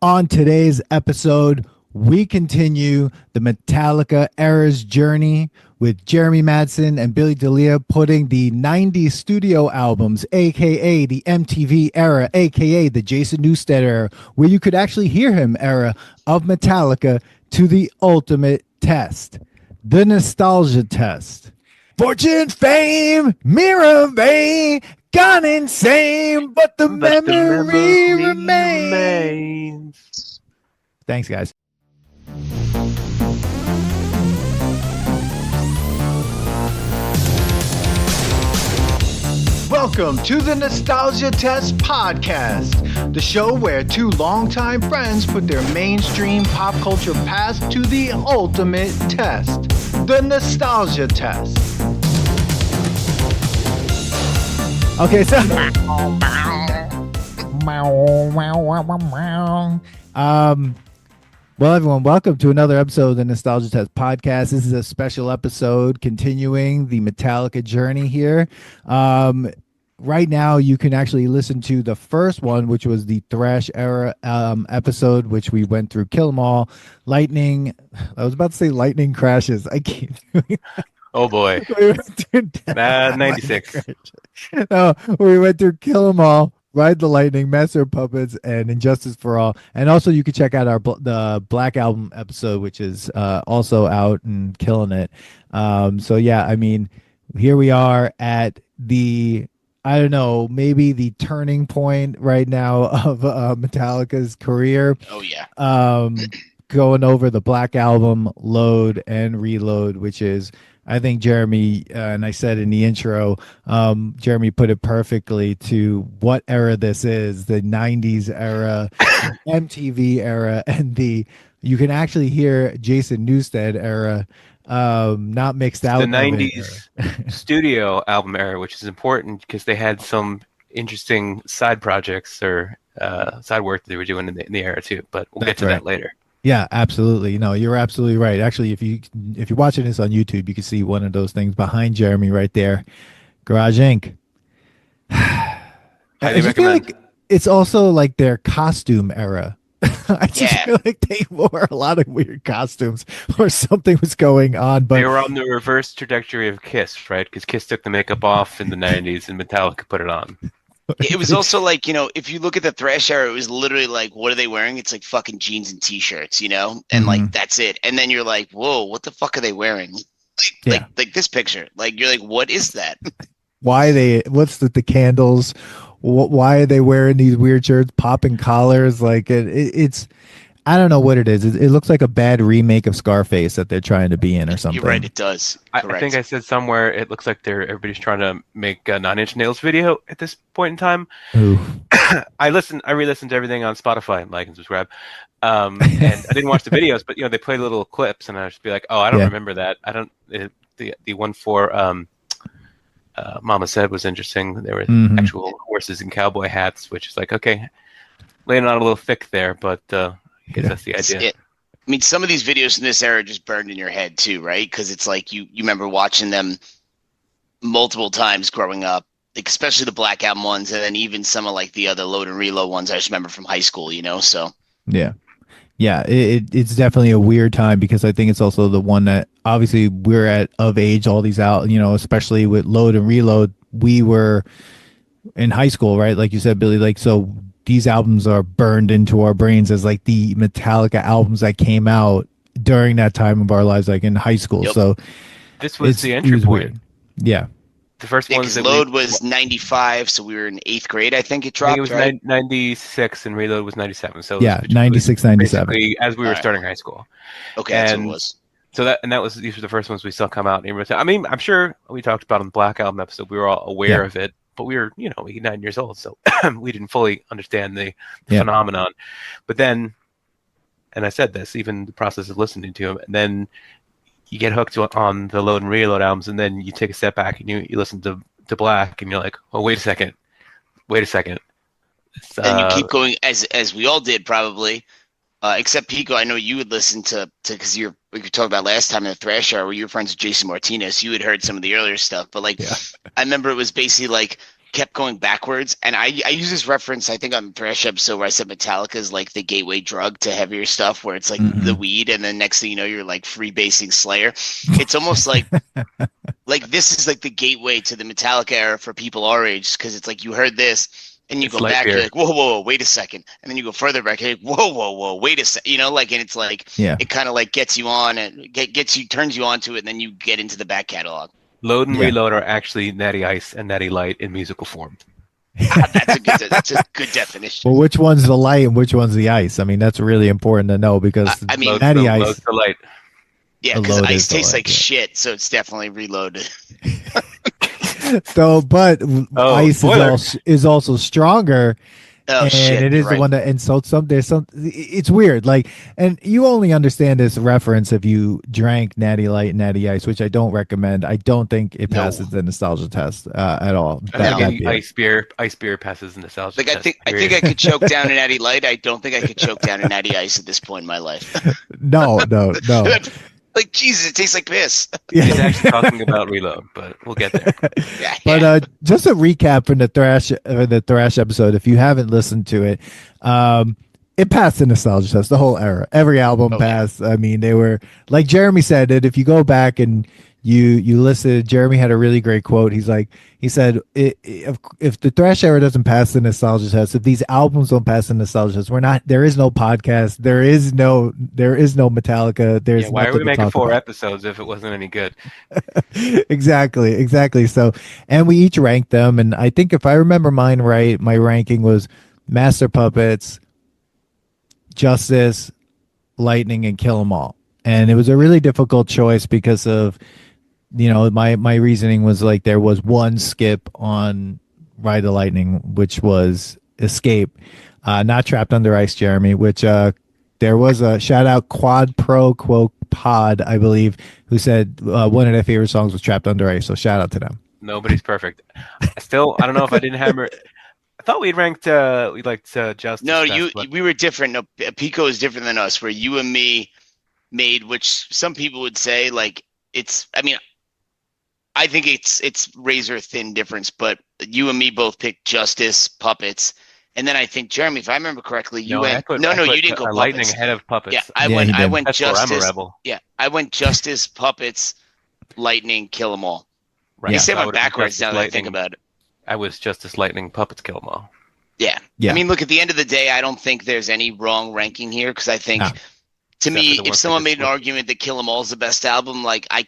On today's episode, we continue the Metallica era's journey with Jeremy Madson and Billy D'Elia putting the 90s studio albums, aka the MTV era, aka the Jason Newstead era, where you could actually hear him era of Metallica, to the ultimate test, the nostalgia test. Fortune, fame, mirror vein, gone insane, but the memory remains. Thanks, guys. Welcome to the Nostalgia Test Podcast, the show where two longtime friends put their mainstream pop culture past to the ultimate test, the Nostalgia Test. Okay, so well, everyone, welcome to another episode of the Nostalgia Test Podcast. This is a special episode continuing the Metallica journey here. Right now, you can actually listen to the first one, which was the Thrash era episode, which we went through Kill 'Em All, Lightning. I was about to say Lightning Crashes. I keep doing that. Oh boy. 96. No, we went through Kill 'Em All, Ride the Lightning, Master of Puppets, and Injustice for All. And also, you can check out the Black Album episode, which is also out and killing it. So yeah, I mean, here we are at the, I don't know, maybe the turning point right now of Metallica's career. Oh yeah. Going over the Black Album, Load and Reload, which is, I think Jeremy, and I said in the intro, Jeremy put it perfectly to what era this is, the 90s era, MTV era, and you can actually hear Jason Newstead era, not mixed out. The 90s studio album era, which is important because they had some interesting side projects or side work that they were doing in the era too, but we'll get to that later. Yeah, absolutely. No, you're absolutely right. Actually, if you're watching this on YouTube, you can see one of those things behind Jeremy right there. Garage Inc. I just feel like it's also like their costume era. I just feel like they wore a lot of weird costumes or something was going on. But they were on the reverse trajectory of Kiss, right? Because Kiss took the makeup off in the 90s and Metallica put it on. It was also like, if you look at the Thrash era, it was literally like, what are they wearing? It's like fucking jeans and t-shirts, and like that's it. And then you're like, whoa, what the fuck are they wearing? Like this picture. Like you're like, what is that? What's the candles? Why are they wearing these weird shirts, popping collars? Like it's, I don't know what it is. It looks like a bad remake of Scarface that they're trying to be in or something. You're right, it does. I think I said somewhere it looks like everybody's trying to make a Nine Inch Nails video at this point in time. I re-listened to everything on Spotify, like and subscribe. And I didn't watch the videos, but they play little clips, and I just be like, oh, I don't remember that. I don't. The one for Mama Said was interesting. There were actual horses and cowboy hats, which is like, okay, laying on a little thick there, but. I guess that's the idea. I mean, some of these videos from this era just burned in your head too, right? Because it's like you remember watching them multiple times growing up, like especially the Black Album ones, and then even some of like the other Load and Reload ones I just remember from high school, So yeah, it's definitely a weird time because I think it's also the one that obviously we're of age. All these out, especially with Load and Reload, we were in high school, right? Like you said, Billy. Like so. These albums are burned into our brains as like the Metallica albums that came out during that time of our lives, like in high school. Yep. So this was the entry point. Weird. Yeah. The first one Load was 95, so we were in 8th grade, I think it dropped. It was 96 and Reload was 97. So yeah, 96, 97. As we were starting high school. Okay, that's what it was. So these were the first ones we saw come out. I mean, I'm sure we talked about on the Black Album episode. We were all aware of it. But we were, 9 years old, so we didn't fully understand the phenomenon. But then, and I said this, even the process of listening to him, and then you get hooked on the Load and Reload albums, and then you take a step back and you listen to Black, and you're like, oh, wait a second. And you keep going, as we all did probably, except Pico. I know you would listen to because we were talking about last time in the Thrash Hour where you were friends with Jason Martinez. You had heard some of the earlier stuff, but I remember it was basically like kept going backwards. And I use this reference, I think, on Thrash episode where I said Metallica is like the gateway drug to heavier stuff, where it's like the weed, and then next thing you know, you're like freebasing Slayer. It's almost like this is like the gateway to the Metallica era for people our age, because it's like you heard this and you go back, you're like, whoa, wait a second, and then you go further back, you're like, whoa, wait a second, you know, like, and it's like, it kind of like gets you on and turns you onto it, and then you get into the back catalog. Load and Reload are actually Natty Ice and Natty Light in musical form. That's a good definition. Well, which one's the light and which one's the ice? I mean, that's really important to know, because I mean, Natty Ice, the light. Yeah, because ice tastes like shit, so it's definitely Reloaded. So, but ice is also stronger. Oh, and shit, it is the one that, and so it's weird. Like, and you only understand this reference if you drank Natty Light and Natty Ice, which I don't recommend. I don't think it passes the nostalgia test at all. Ice beer passes the nostalgia test. I think I could choke down a Natty Light. I don't think I could choke down a Natty Ice at this point in my life. No. Like, Jesus, it tastes like piss. He's actually talking about Reload, but we'll get there. But just a recap from the thrash episode, if you haven't listened to it, it passed the nostalgia test, the whole era. Every album passed. I mean, they were, like Jeremy said, that if you go back and you listen, Jeremy had a really great quote. He said, if the thrash era doesn't pass the nostalgia test, if these albums don't pass the nostalgia test, there is no podcast, there is no Metallica. Why are we making 4 episodes if it wasn't any good? Exactly. So, and we each ranked them, and I think if I remember mine right, my ranking was Master Puppets, Justice, Lightning, and Kill 'Em All. And it was a really difficult choice because of, my reasoning was like there was one skip on Ride the Lightning, which was Escape, not Trapped Under Ice, Jeremy, which there was a shout out Quad Pro Quote Pod, I believe, who said one of their favorite songs was Trapped Under Ice. So shout out to them. Nobody's perfect. I don't know if I didn't hammer. I thought we liked Justice. No, we were different. No, Pico is different than us, where you and me made, which some people would say like I think it's razor thin difference, but you and me both picked Justice, Puppets, and then I think, Jeremy, if I remember correctly, you went you didn't go Lightning Puppets. Ahead of Puppets. Yeah, I went That's Justice. I'm a rebel. Yeah, I went Justice, Puppets, Lightning, Kill 'Em All. Right. I went backwards now that I think about it. I was Justice, Lightning, Puppets, Kill 'Em All. Yeah. I mean, look, at the end of the day, I don't think there's any wrong ranking here, because I think. To me, if someone made an argument that Kill 'Em All is the best album, like I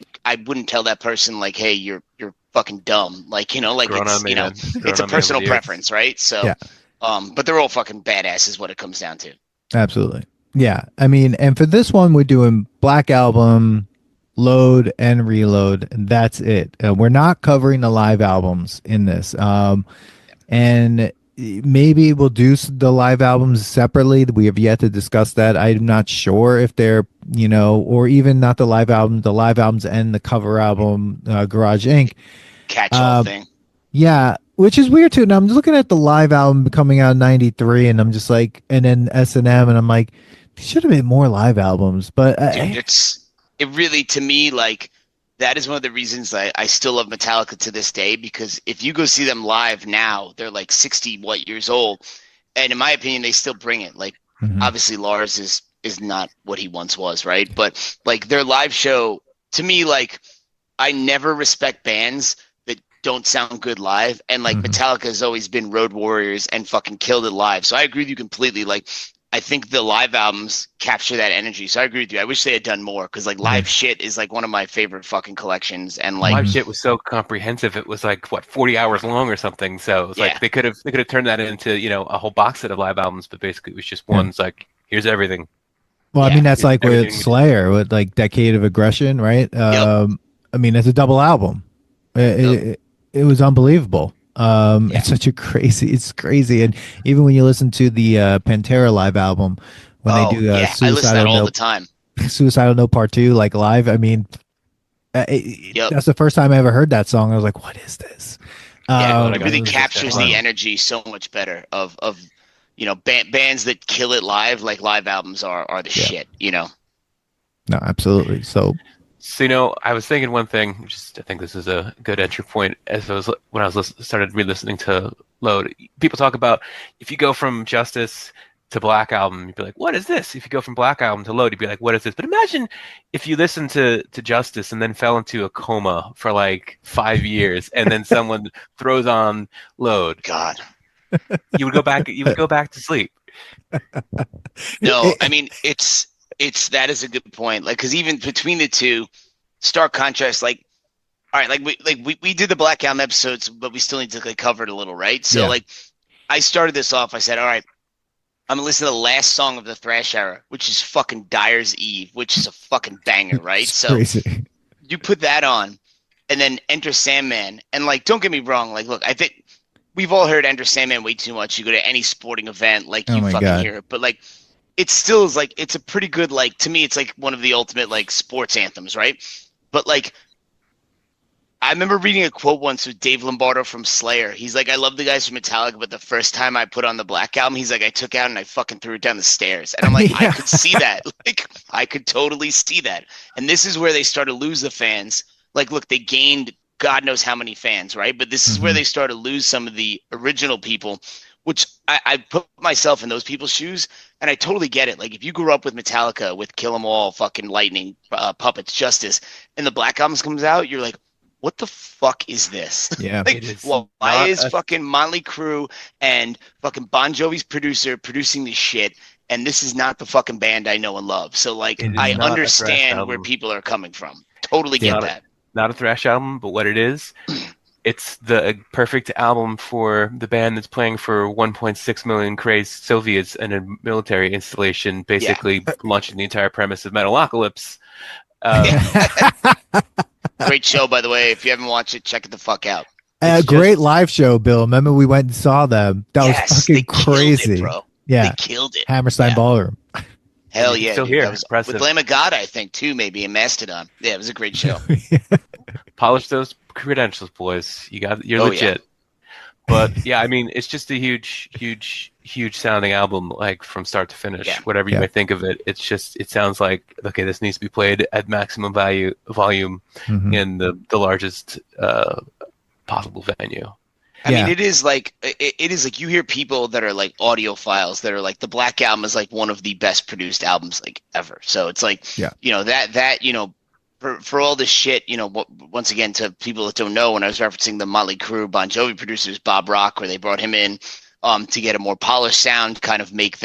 wouldn't tell that person like, hey, you're fucking dumb. Like, like it's a personal preference, right? So, but they're all fucking badasses. What it comes down to. Absolutely, yeah. I mean, and for this one, we're doing Black Album, Load, and Reload, and that's it. We're not covering the live albums in this, and. Maybe we'll do the live albums separately. We have yet to discuss that. I'm not sure if they're, or even not the live albums and the cover album, Garage Inc. Catch-all thing. Yeah, which is weird too. And I'm looking at the live album coming out in '93, and I'm just like, and then S&M, and I'm like, there should have been more live albums. But it really, to me, like, that is one of the reasons I still love Metallica to this day, because if you go see them live now, they're like 60 years old, and in my opinion, they still bring it. Like, obviously Lars is not what he once was, right? But like their live show, to me, like, I never respect bands that don't sound good live, and like Metallica has always been road warriors and fucking killed it live. So I agree with you completely. Like, I think the live albums capture that energy. So I agree with you. I wish they had done more, because like live shit is like one of my favorite fucking collections. And like live shit was so comprehensive. It was like 40 hours long or something. So it was like they could have turned that into a whole box set of live albums, but basically it was just one. It's like, here's everything. Well, I mean, that's like with Slayer with like Decade of Aggression, right? I mean, it's a double album. It was unbelievable. It's crazy. And even when you listen to the Pantera live album, when they do I listen to that all the time. Suicidal Note Part 2, like live, I mean, that's the first time I ever heard that song. I was like, what is this? It really captures the energy so much better of bands that kill it live. Like live albums are the shit, No, absolutely. So So, I was thinking one thing. I think this is a good entry point. When I started re-listening to Load, people talk about if you go from Justice to Black Album, you'd be like, "What is this?" If you go from Black Album to Load, you'd be like, "What is this?" But imagine if you listened to Justice and then fell into a coma for like 5 years, and then someone throws on Load. God, you would go back. You would go back to sleep. No, I mean it's that is a good point. Like, because even between the two, stark contrast. Like, all right, we did the Black Album episodes, but we still need to cover it a little, right? So like, I started this off. I said, all right, I'm gonna listen to the last song of the thrash era, which is fucking Dyer's Eve, which is a fucking banger, right? So crazy. You put that on, and then Enter Sandman, and like, don't get me wrong, like, look, I think we've all heard Enter Sandman way too much. You go to any sporting event, like, you fucking hear it, but like, it still is like, it's a pretty good, like, to me, it's like one of the ultimate like sports anthems, right? But like, I remember reading a quote once with Dave Lombardo from Slayer. He's like, I love the guys from Metallica, but the first time I put on the Black Album, he's like, I took out and I fucking threw it down the stairs. And I'm like, I could see that. Like, I could totally see that. And this is where they started to lose the fans. Like, look, they gained God knows how many fans, right? But this is where they started to lose some of the original people, which I put myself in those people's shoes, and I totally get it. Like, if you grew up with Metallica, with Kill 'Em All, fucking Lightning, Puppets, Justice, and the Black Album comes out, you're like, what the fuck is this? Yeah. Like, why is fucking Motley Crue and fucking Bon Jovi's producer producing this shit, and this is not the fucking band I know and love? So, like, I understand where people are coming from. Totally get that. Not a thrash album, but what it is, it's the perfect album for the band that's playing for 1.6 million crazed Soviets in a military installation, basically launching the entire premise of Metalocalypse. Great show, by the way. If you haven't watched it, check it the fuck out. Great live show, Bill. Remember we went and saw them. That was fucking crazy. It, bro. Yeah. They killed it. Hammerstein Ballroom. Hell yeah. Still here. That was impressive. With Lamb of God, I think, too, maybe, in Mastodon. Yeah, it was a great show. Polish those credentials, boys. You're legit. But yeah, I mean, it's just a huge sounding album, like from start to finish. Whatever you may think of it, it sounds like, okay, this needs to be played at maximum volume in the largest possible venue. I mean, it is like you hear people that are like audiophiles that are like, the Black Album is like one of the best produced albums like ever. So it's like, you know, that you know, for all this shit, you know, once again, to people that don't know, when I was referencing the Motley Crue, Bon Jovi producers, Bob Rock, where they brought him in to get a more polished sound, kind of make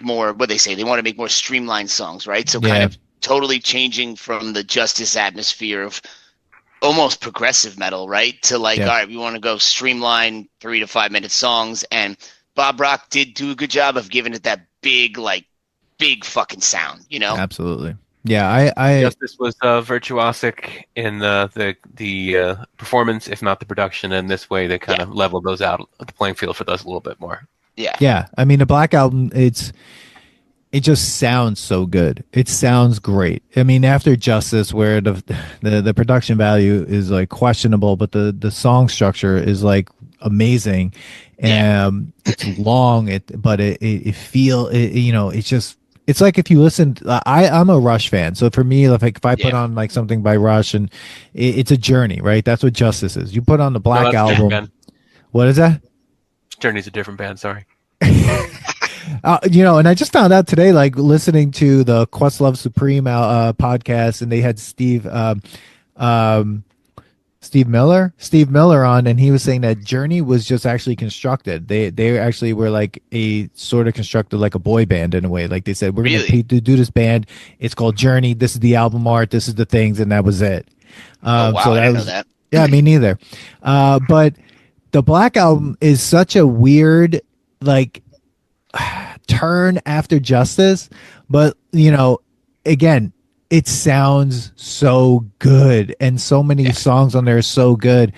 more, what they say, they want to make more streamlined songs, right? So kind of totally changing from the Justice atmosphere of almost progressive metal, right? To like, all right, we want to go streamline 3 to 5 minute songs. And Bob Rock did do a good job of giving it that big fucking sound, you know? Absolutely. Yeah, I Justice was virtuosic in the performance, if not the production, and this way they kind of leveled those out, the playing field for those a little bit more. Yeah. I mean, the Black Album, it just sounds so good. It sounds great. I mean, after Justice, where the production value is like questionable, but the song structure is like amazing, and it's long. It's like if you listen, I'm a Rush fan. So for me, if I put on like something by Rush, and it's a journey, right? That's what Justice is. You put on the Black Album. What is that? Journey's a different band. Sorry. You know, and I just found out today, like listening to the Questlove Supreme podcast, and they had Steve Miller on, and he was saying that Journey was just actually constructed. They actually were like a sort of constructed like a boy band in a way. Like they said, we're going to do this band. It's called Journey. This is the album art. This is the things, and that was it. Wow, so I didn't know that. Yeah, me neither. But the Black Album is such a weird like turn after Justice, but you know, again, it sounds so good, and so many songs on there are so good.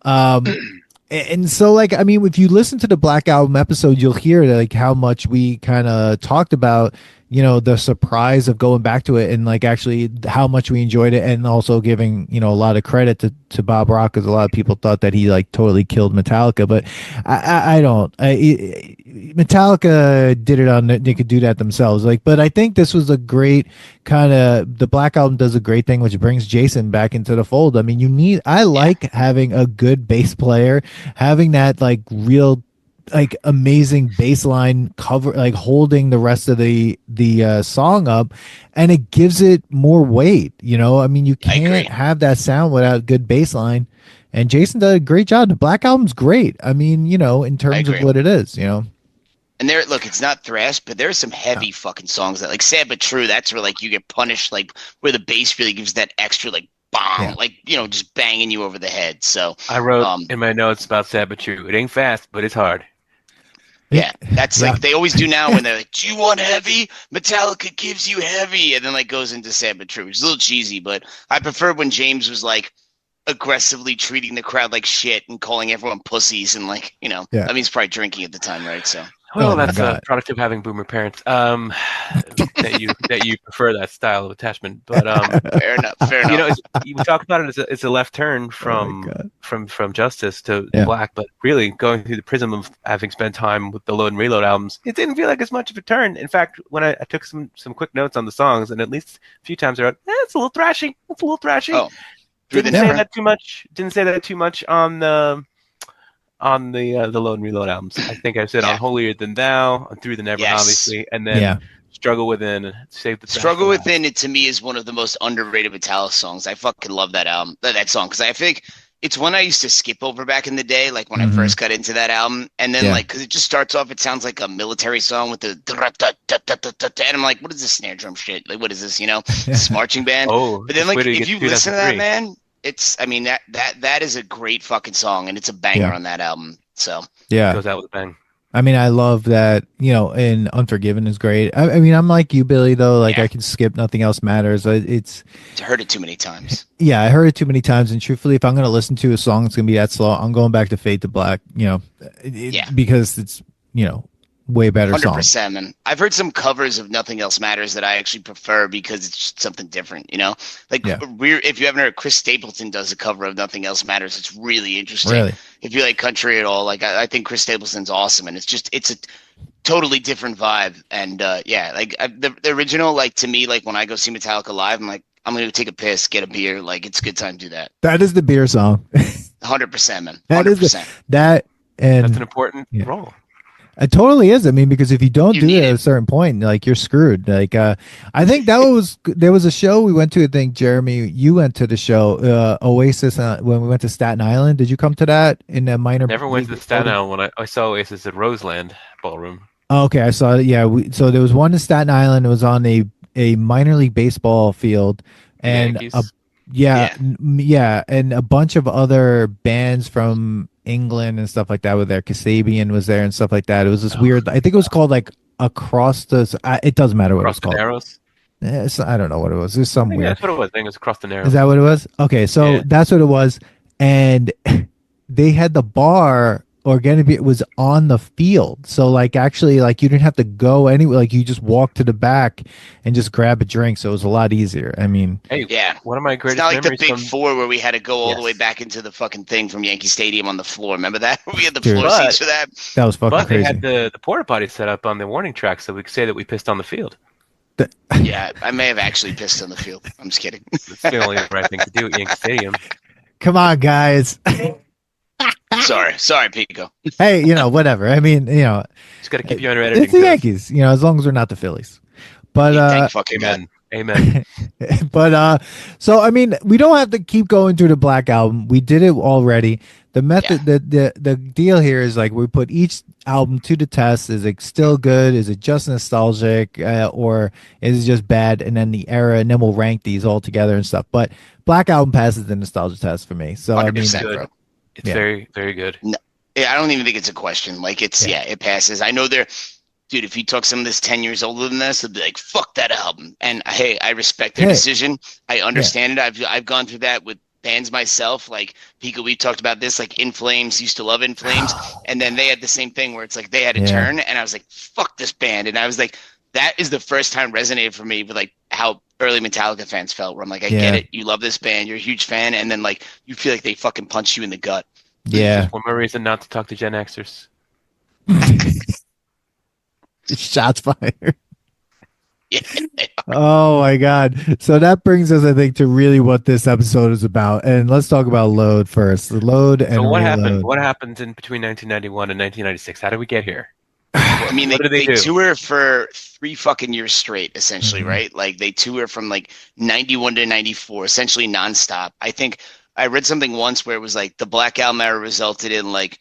And so, like, I mean, if you listen to the Black Album episode, you'll hear like how much we kind of talked about, the surprise of going back to it and like actually how much we enjoyed it, and also giving a lot of credit to Bob Rock, because a lot of people thought that he like totally killed Metallica, but I don't. Metallica did it on, they could do that themselves, like, but I think this was a great kind of, the Black Album does a great thing which brings Jason back into the fold. I mean, I like having a good bass player, having that like real like amazing bass line cover, like holding the rest of the song up, and it gives it more weight. I mean, you can't have that sound without good bass line, and Jason did a great job. The Black Album's great. I mean, in terms of what it is. And look, it's not thrash, but there's some heavy fucking songs that, like Sad But True, that's where like you get punished, like where the bass really gives that extra like bomb, like just banging you over the head. So I wrote in my notes about Sad But True, it ain't fast, but it's hard. Yeah, that's like they always do now when they're like, "Do you want heavy? Metallica gives you heavy," and then like goes into Sad But True. It's a little cheesy, but I prefer when James was like aggressively treating the crowd like shit and calling everyone pussies and like I mean, he's probably drinking at the time, right? So. Well, that's a product of having boomer parents. That you prefer that style of attachment, but fair enough. We talk about it as a left turn from Justice to Black, but really going through the prism of having spent time with the Load and Reload albums, it didn't feel like as much of a turn. In fact, when I took some quick notes on the songs, and at least a few times I wrote, it's a little thrashy. It's a little thrashy. Oh, didn't say that too much. Didn't say that too much on the Load and Reload albums. I think I said on Holier Than Thou, on Through the Never, obviously, and then Struggle Within, Save the Struggle Within. It to me is one of the most underrated Metallica songs. I fucking love that album, that song, because I think it's one I used to skip over back in the day, like when I first got into that album, and then like because it just starts off, it sounds like a military song with the and I'm like, what is this snare drum shit? Like, what is this? This marching band. But then like if you listen to that, man. I mean that is a great fucking song, and it's a banger on that album. So it goes out with a bang. I mean, I love that. And Unforgiven is great. I mean, I'm like you, Billy, though. Like I can skip Nothing Else Matters. It's heard it too many times. Yeah, I heard it too many times, and truthfully, if I'm gonna listen to a song that's gonna be that slow, I'm going back to Fade to Black. Because it's way better 100%, man. I've heard some covers of Nothing Else Matters that I actually prefer because it's just something different, Like, if you haven't heard, Chris Stapleton does a cover of Nothing Else Matters. It's really interesting. Really? If you like country at all, like, I think Chris Stapleton's awesome, and it's a totally different vibe. And, like, the original, like, to me, like, when I go see Metallica live, I'm like, I'm going to take a piss, get a beer. Like, it's a good time to do that. That is the beer song. 100%, man. 100%. That's an important role. It totally is. I mean, because if you don't do it at a certain point, like you're screwed. Like, I think there was a show we went to. I think Jeremy, you went to the show Oasis when we went to Staten Island. Did you come to that in a minor? Never went to Staten Island when I saw Oasis at Roseland Ballroom. Oh, okay, I saw it. Yeah, so there was one in Staten Island. It was on a minor league baseball field, and and a bunch of other bands from England and stuff like that were there. Kasabian was there and stuff like that. It was this weird. I think it was called like Across the. It doesn't matter what it was called. Narrows. I don't know what it was. There's some weird. That's what it was. I think it was Across the Narrows. Is that what it was? Okay, so that's what it was. And they had the bar it was on the field. So like actually like you didn't have to go anywhere. Like you just walk to the back and just grab a drink. So it was a lot easier. I mean, one of my greatest. It's not like the Big from... Four where we had to go all the way back into the fucking thing from Yankee Stadium on the floor. Remember that? We had the floor seats for that. That was fucking crazy. They had the porta potty set up on the warning track so we could say that we pissed on the field. Yeah, I may have actually pissed on the field. I'm just kidding. It's the only right thing to do at Yankee Stadium. Come on, guys. Sorry, Pico. Hey, whatever. I mean, just got to keep you on your editing. It's the Yankees, as long as we're not the Phillies. But Amen. But so I mean, we don't have to keep going through the Black Album. We did it already. The method, the deal here is like we put each album to the test. Is it still good? Is it just nostalgic, or is it just bad? And then the era, and then we'll rank these all together and stuff. But Black Album passes the nostalgia test for me. So I mean, it's very, very good. No, I don't even think it's a question. Like it passes. I know dude, if you talk some of this 10 years older than this, they'll be like, fuck that album. And hey, I respect their decision. I understand it. I've gone through that with bands myself. Like Pico, we talked about this, like In Flames, used to love In Flames. And then they had the same thing where it's like they had a turn and I was like, fuck this band. And I was like, that is the first time resonated for me with like how early Metallica fans felt, where I'm like, I get it, you love this band, you're a huge fan, and then like you feel like they fucking punch you in the gut. Yeah. Just one more reason not to talk to Gen Xers. Shots fired. Yeah. Oh my god. So that brings us, I think, to really what this episode is about. And let's talk about Load first. Load and So what Reload. happened? What happened in between 1991 and 1996? How did we get here? I mean, What did they do? tour for 3 fucking years straight, essentially, Mhm. right? Like they tour from like 91 to 94, essentially nonstop. I think I read something once where it was like the Black Album era resulted in like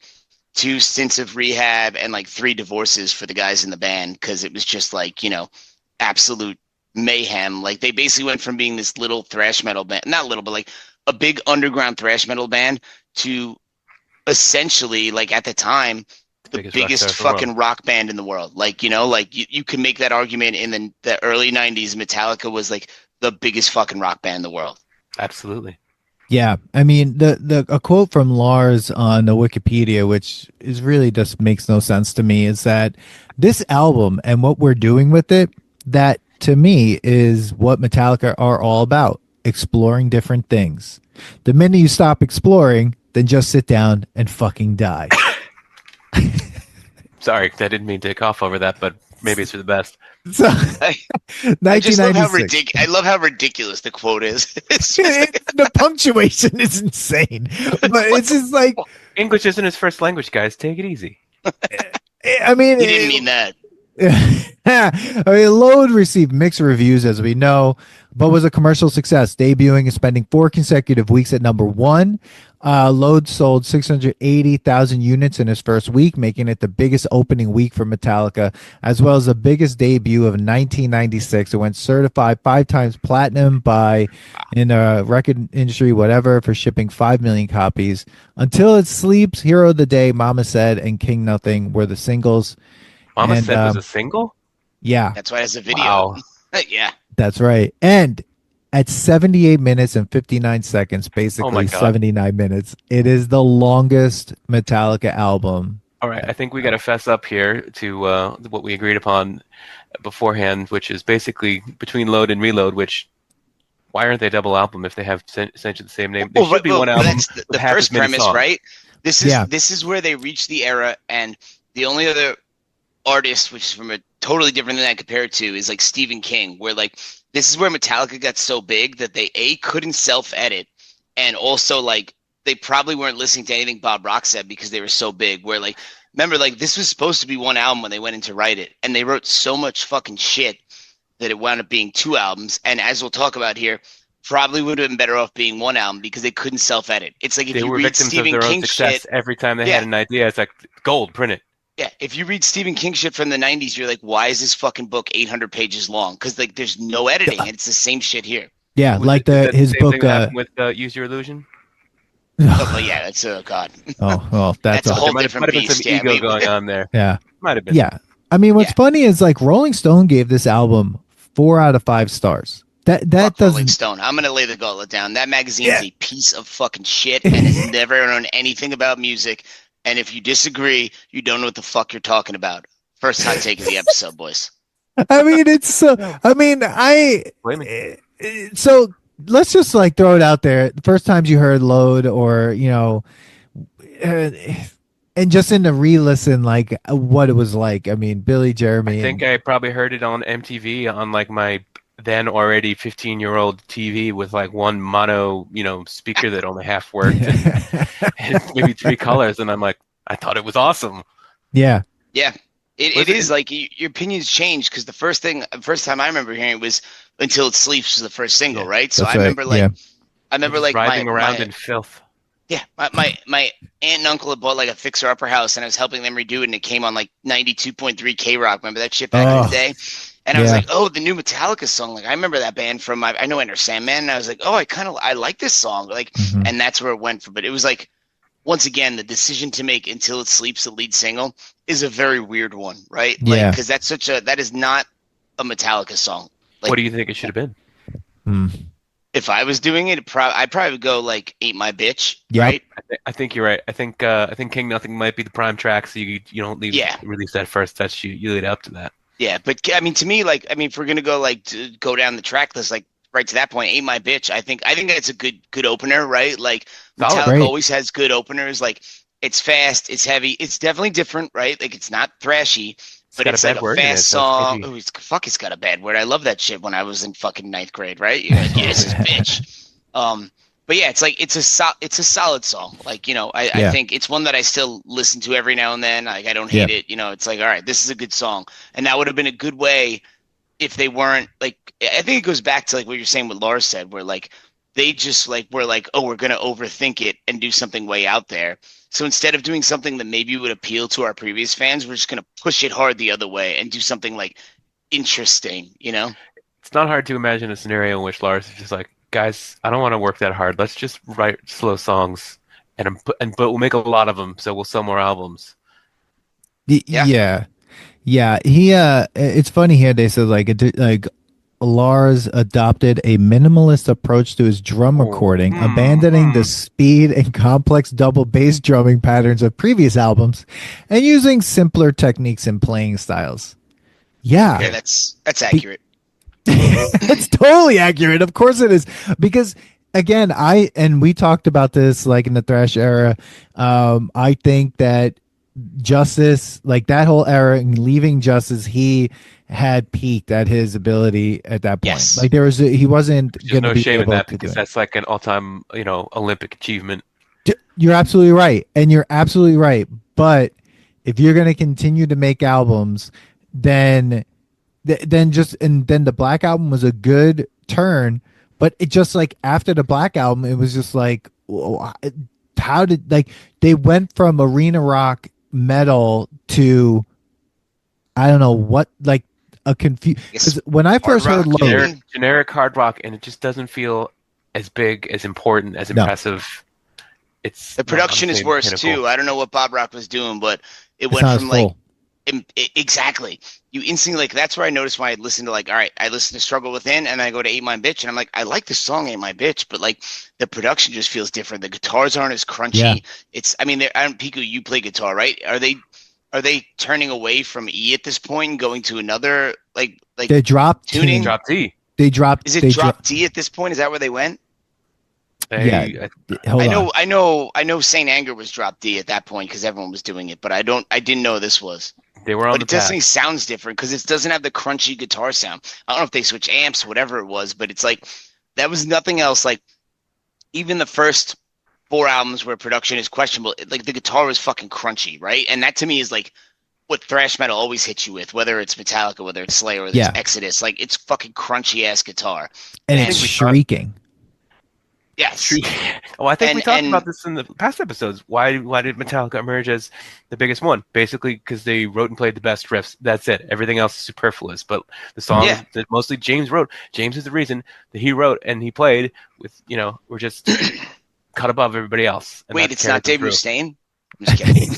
2 stints of rehab and like 3 divorces for the guys in the band, because it was just like, you know, absolute mayhem. Like they basically went from being this little thrash metal band, not little, but like a big underground thrash metal band, to essentially, like at the time, the biggest fucking rock band in the world. Like, you know, like you can make that argument in the early 90s. Metallica was like the biggest fucking rock band in the world. Absolutely. Yeah, I mean a quote from Lars on the Wikipedia, which is really just makes no sense to me, is that this album and what we're doing with it, that to me is what Metallica are all about: exploring different things. The minute you stop exploring, then just sit down and fucking die. Sorry, I didn't mean to cough over that, but maybe it's for the best. So, I just love how 1996. I love how ridiculous the quote is. It's just The punctuation is insane, but it's just like, English isn't his first language, guys. Take it easy. I mean, he didn't mean that. I mean, Load received mixed reviews, as we know, but was a commercial success, debuting and spending 4 consecutive weeks at number 1. Load sold 680,000 units in his first week, making it the biggest opening week for Metallica, as well as the biggest debut of 1996. It went certified 5 times platinum by, in the record industry, whatever, for shipping 5 million copies. Until It Sleeps, Hero of the Day, Mama Said, and King Nothing were the singles. Mama And, Said was a single? Yeah, That's why it has a video. Wow. Yeah. that's right. And at 78 minutes and 59 seconds, Oh my basically God. 79 minutes, it is the longest Metallica album. All right, I think we got to fess up here to what we agreed upon beforehand, which is basically between Load and Reload, which, why aren't they double album if they have essentially the same name? They should be one album. That's with the half first as many premise, songs. right? This is Yeah. this is where they reach the era, and the only other artist, which is from a totally different than that compared to, is like Stephen King, where like this is where Metallica got so big that they couldn't self-edit, and also like they probably weren't listening to anything Bob Rock said because they were so big. Where like, remember, like this was supposed to be one album when they went in to write it, and they wrote so much fucking shit that it wound up being 2 albums. And as we'll talk about here, probably would have been better off being 1 album because they couldn't self-edit. It's like if They you were read victims Stephen of their King own success. shit. Every time they Yeah. had an idea, it's like, gold, print it. Yeah, if you read Stephen King shit from the 90s, you're like, why is this fucking book 800 pages long? Because like there's no editing, and it's the same shit here. Yeah, Was like it- is that his same book. thing that happened with Use Your Illusion? Oh, but yeah, that's God. Oh, well, that's That's a a whole There might different have been beast. some Yeah, ego going on there. yeah, Might have been. yeah. I mean, what's Yeah. funny is like Rolling Stone gave this album 4 out of 5 stars. That Fuck Rolling doesn't. Stone. I'm gonna lay the gauntlet down. That magazine Yeah. is a piece of fucking shit and has never known anything about music. And if you disagree, you don't know what the fuck you're talking about. First hot take of the episode, boys. I mean, it's so. I mean, Blame me. so let's just like throw it out there. The first times you heard Load, or and just in the re-listen, like what it was like. I mean, Billy, Jeremy. I think I probably heard it on MTV on like my then already 15-year-old TV with like one mono, speaker that only half worked and maybe 3 colors. And I'm like, I thought it was awesome. Yeah. Yeah, it is like your opinions change because the first time I remember hearing it was Until It Sleeps was the first single, Yeah, right? So that's I right, remember like yeah. I remember like Riding my around in filth. yeah, my aunt and uncle had bought like a fixer upper house, and I was helping them redo it, and it came on like 92.3 K Rock. Remember that shit back in the day? And I was yeah. like, oh, the new Metallica song. Like I remember that band from I know Enter Sandman, and I was like, oh, I like this song. Like, Mhm. and that's where it went from. But it was like, once again, the decision to make Until It Sleeps the lead single is a very weird one, right? Like, Yeah. because that is not a Metallica song. Like, What do you think it should have been? Mm. if I was doing it, I'd probably go like Ain't My Bitch, Yep. right? I think you're right. I think King Nothing might be the prime track, so you don't release that first. You lead up to that. Yeah, but I mean, to me, like, I mean, if we're gonna go like go down the track list, like right to that point, "Ain't My Bitch." I think that's a good opener, right? Like Solid. Metallica Great. always has good openers. Like it's fast, it's heavy, it's definitely different, right? Like it's not thrashy, but got a it's bad like a word in it, fast so it's song. edgy. Oh, it's got a bad word. I love that shit when I was in fucking ninth grade, right? You're like, yeah, this is bitch. But yeah, it's like it's a solid song. Like, I Yeah. think it's one that I still listen to every now and then. Like I don't hate it. It's like, all right, this is a good song. And that would have been a good way if they weren't like, I think it goes back to like what you're saying, what Lars said, where like they just like were like, oh, we're gonna overthink it and do something way out there. So instead of doing something that maybe would appeal to our previous fans, we're just gonna push it hard the other way and do something like interesting, It's not hard to imagine a scenario in which Lars is just like, guys, I don't want to work that hard. Let's just write slow songs, but we'll make a lot of them, so we'll sell more albums. Yeah. Yeah. He it's funny here they said like Lars adopted a minimalist approach to his drum recording, abandoning the speed and complex double bass drumming patterns of previous albums and using simpler techniques and playing styles. Yeah. Yeah, that's accurate. It's totally accurate. Of course it is. Because again, we talked about this like in the thrash era. I think that Justice, like that whole era and leaving Justice, he had peaked at his ability at that point. Yes. Like he wasn't There's going to no be shame in able that to do because it. that's like an all-time, Olympic achievement. You're absolutely right. And you're absolutely right. But if you're going to continue to make albums, then the Black Album was a good turn, but it just like after the Black Album, it was just like, how did like they went from arena rock metal to I don't know what, like a confused. When I first heard Load, generic hard rock, and it just doesn't feel as big, as important, as impressive. It's the production is worse too. I don't know what Bob Rock was doing, but it went from like exactly. You instantly like that's where I noticed when I listened to like, all right, I listen to Struggle Within and I go to Ain't My Bitch and I'm like, I like the song Ain't My Bitch, but like the production just feels different. The guitars aren't as crunchy. Yeah. I mean, Piku, you play guitar, right? Are they turning away from E at this point and going to another like they dropped tuning? Drop D. They dropped. Is it drop D at this point? Is that where they went? Yeah, I know Saint Anger was drop D at that point because everyone was doing it, but I didn't know this was. They were on but it definitely sounds different because it doesn't have the crunchy guitar sound. I don't know if they switch amps, whatever it was, but it's like that was nothing else. Like even the first 4 albums where production is questionable, like the guitar was fucking crunchy, right? And that to me is like what thrash metal always hits you with, whether it's Metallica, whether it's Slayer, whether it's Exodus. Like it's fucking crunchy ass guitar, and it's shrieking. Yes. Well, I think we talked about this in the past episodes. Why did Metallica emerge as the biggest one? Basically, because they wrote and played the best riffs. That's it. Everything else is superfluous. But the songs that mostly James wrote. James is the reason that he wrote and he played with. Were just cut above everybody else. Wait, it's not Dave Mustaine? I'm just kidding.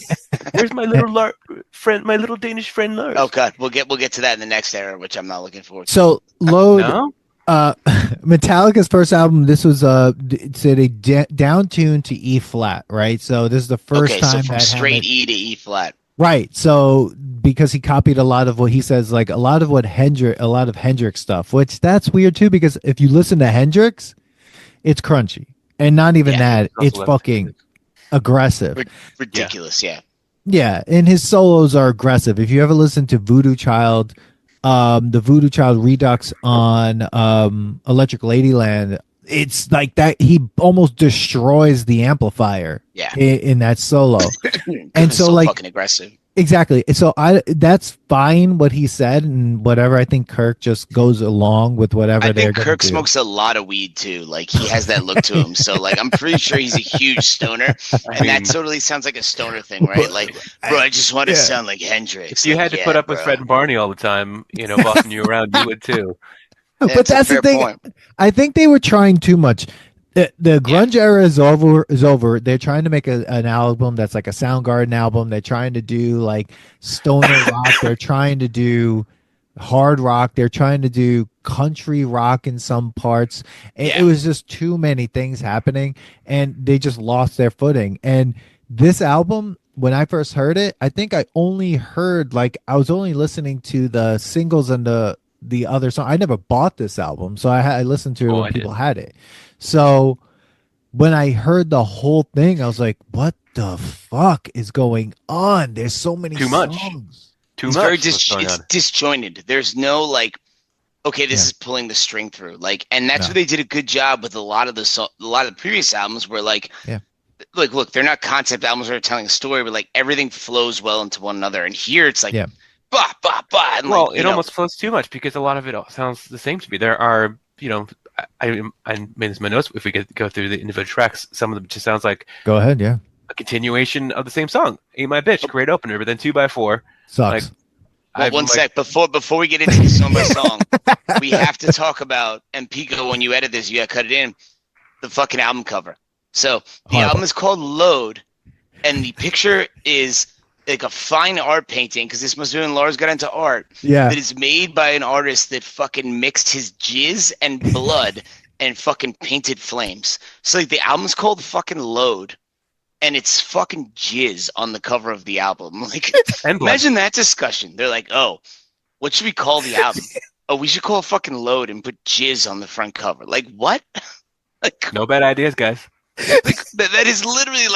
Where's my little friend, my little Danish friend Lars? Oh God, we'll get to that in the next era, which I'm not looking forward to. So Load. No? Metallica's first album, this was it's a down tune to E flat, right? So this is the first time so from straight E to E flat, right? So because he copied a lot of what he says, like a lot of Hendrix stuff, which that's weird too. Because if you listen to Hendrix, it's crunchy, and not even that, it's fucking aggressive, ridiculous, yeah. And his solos are aggressive. If you ever listen to Voodoo Child. The Voodoo Child Redux on Electric Ladyland, it's like that he almost destroys the amplifier in that solo. And so like fucking aggressive. Exactly. So that's fine what he said and whatever. I think Kirk just goes along with whatever they're going to do. Kirk smokes a lot of weed too. Like he has that look to him. So like I'm pretty sure he's a huge stoner. And that totally sounds like a stoner thing, right? Like, bro, I just want to sound like Hendrix. If you had to put up with Fred and Barney all the time, bossing you around, you would too. But that's the thing. Point. I think they were trying too much. The grunge era is over. They're trying to make an album that's like a Soundgarden album. They're trying to do like stoner rock. They're trying to do hard rock. They're trying to do country rock in some parts. It was just too many things happening, and they just lost their footing. And this album when I first heard it, I think I only heard I was only listening to the singles and the other song. I never bought this album, so I listened to it when people had it. So when I heard the whole thing, I was like, "What the fuck is going on? There's so many songs. It's very disjointed. There's no okay, this is pulling the string through. And that's where they did a good job with a lot of the previous albums where look, they're not concept albums that are telling a story, but everything flows well into one another. And here it's bah, bah, bah. And it almost flows too much because a lot of it all sounds the same to me. There are, I made this in my notes. If we could go through the individual tracks, some of them just sounds like go ahead, yeah, a continuation of the same song. Ain't My Bitch, great opener, but then 2x4 sucks. One sec before we get into the song by song, we have to talk about, and Pico, when you edit this, you gotta cut it in, the fucking album cover. So the album is called Load, and the picture is like a fine art painting, because this must have been Lars got into art. Yeah. That is made by an artist that fucking mixed his jizz and blood and fucking painted flames. So the album's called fucking Load, and it's fucking jizz on the cover of the album. Imagine that discussion. They're like, oh, what should we call the album? Oh, we should call it fucking Load and put jizz on the front cover. What? No bad ideas, guys. That is literally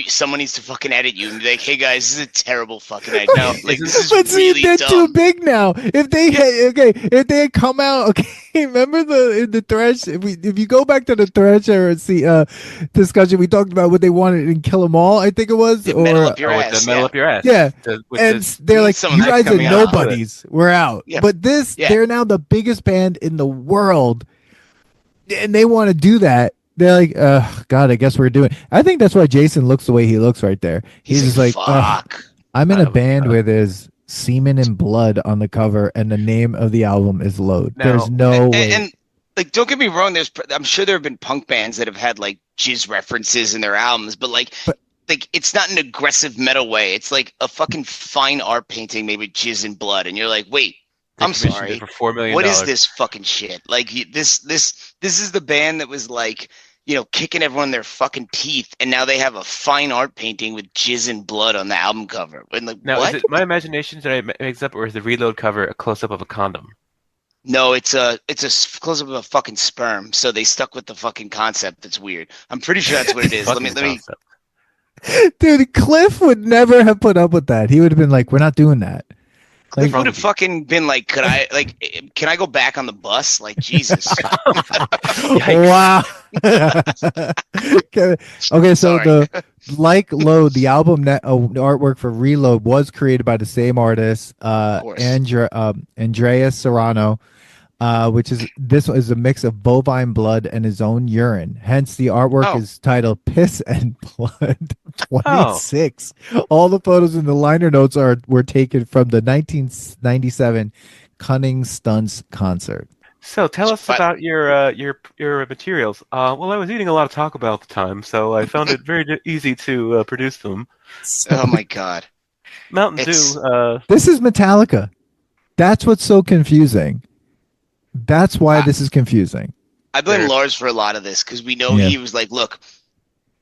someone needs to fucking edit you and be like, hey guys, this is a terrible fucking idea. No, this is really they're dumb. too big now. If they if they had come out, remember the Thresh? If you go back to the Thresh era and see discussion, we talked about what they wanted in Kill 'Em All, I think it was, Metal Up Your Ass. Metal Up Your Ass. Yeah, and they're like, you guys are nobodies. We're out. Yeah. But they're now the biggest band in the world, and they want to do that. They're like, God, I guess we're doing. I think that's why Jason looks the way he looks right there. He's just like, fuck. I'm in a band where there's semen and blood on the cover, and the name of the album is Load. There's no way. And don't get me wrong. I'm sure there have been punk bands that have had jizz references in their albums, but it's not an aggressive metal way. It's like a fucking fine art painting made with jizz and blood, and you're like, wait. I'm sorry. For $4 million. What is this fucking shit? This is the band that was kicking everyone in their fucking teeth, and now they have a fine art painting with jizz and blood on the album cover. And now, what? Is it my imagination that I mix up, or is the Reload cover a close up of a condom? No, it's a close up of a fucking sperm. So they stuck with the fucking concept. That's weird. I'm pretty sure that's what it is. let me. Dude, Cliff would never have put up with that. He would have been like, "We're not doing that." Cliff would have fucking been like, can I go back on the bus? Jesus. Wow. Okay, so Load, the album artwork for Reload was created by the same artist, Andreas Serrano, which is a mix of bovine blood and his own urine. Hence, the artwork is titled "Piss and Blood 26." All the photos in the liner notes were taken from the 1997 Cunning Stunts concert. So tell us about your materials. Well, I was eating a lot of Taco Bell at the time, so I found it very easy to produce them. Oh my god, Mountain Dew. This is Metallica. That's what's so confusing. That's why this is confusing. I blame Lars for a lot of this, because we know he was like, look,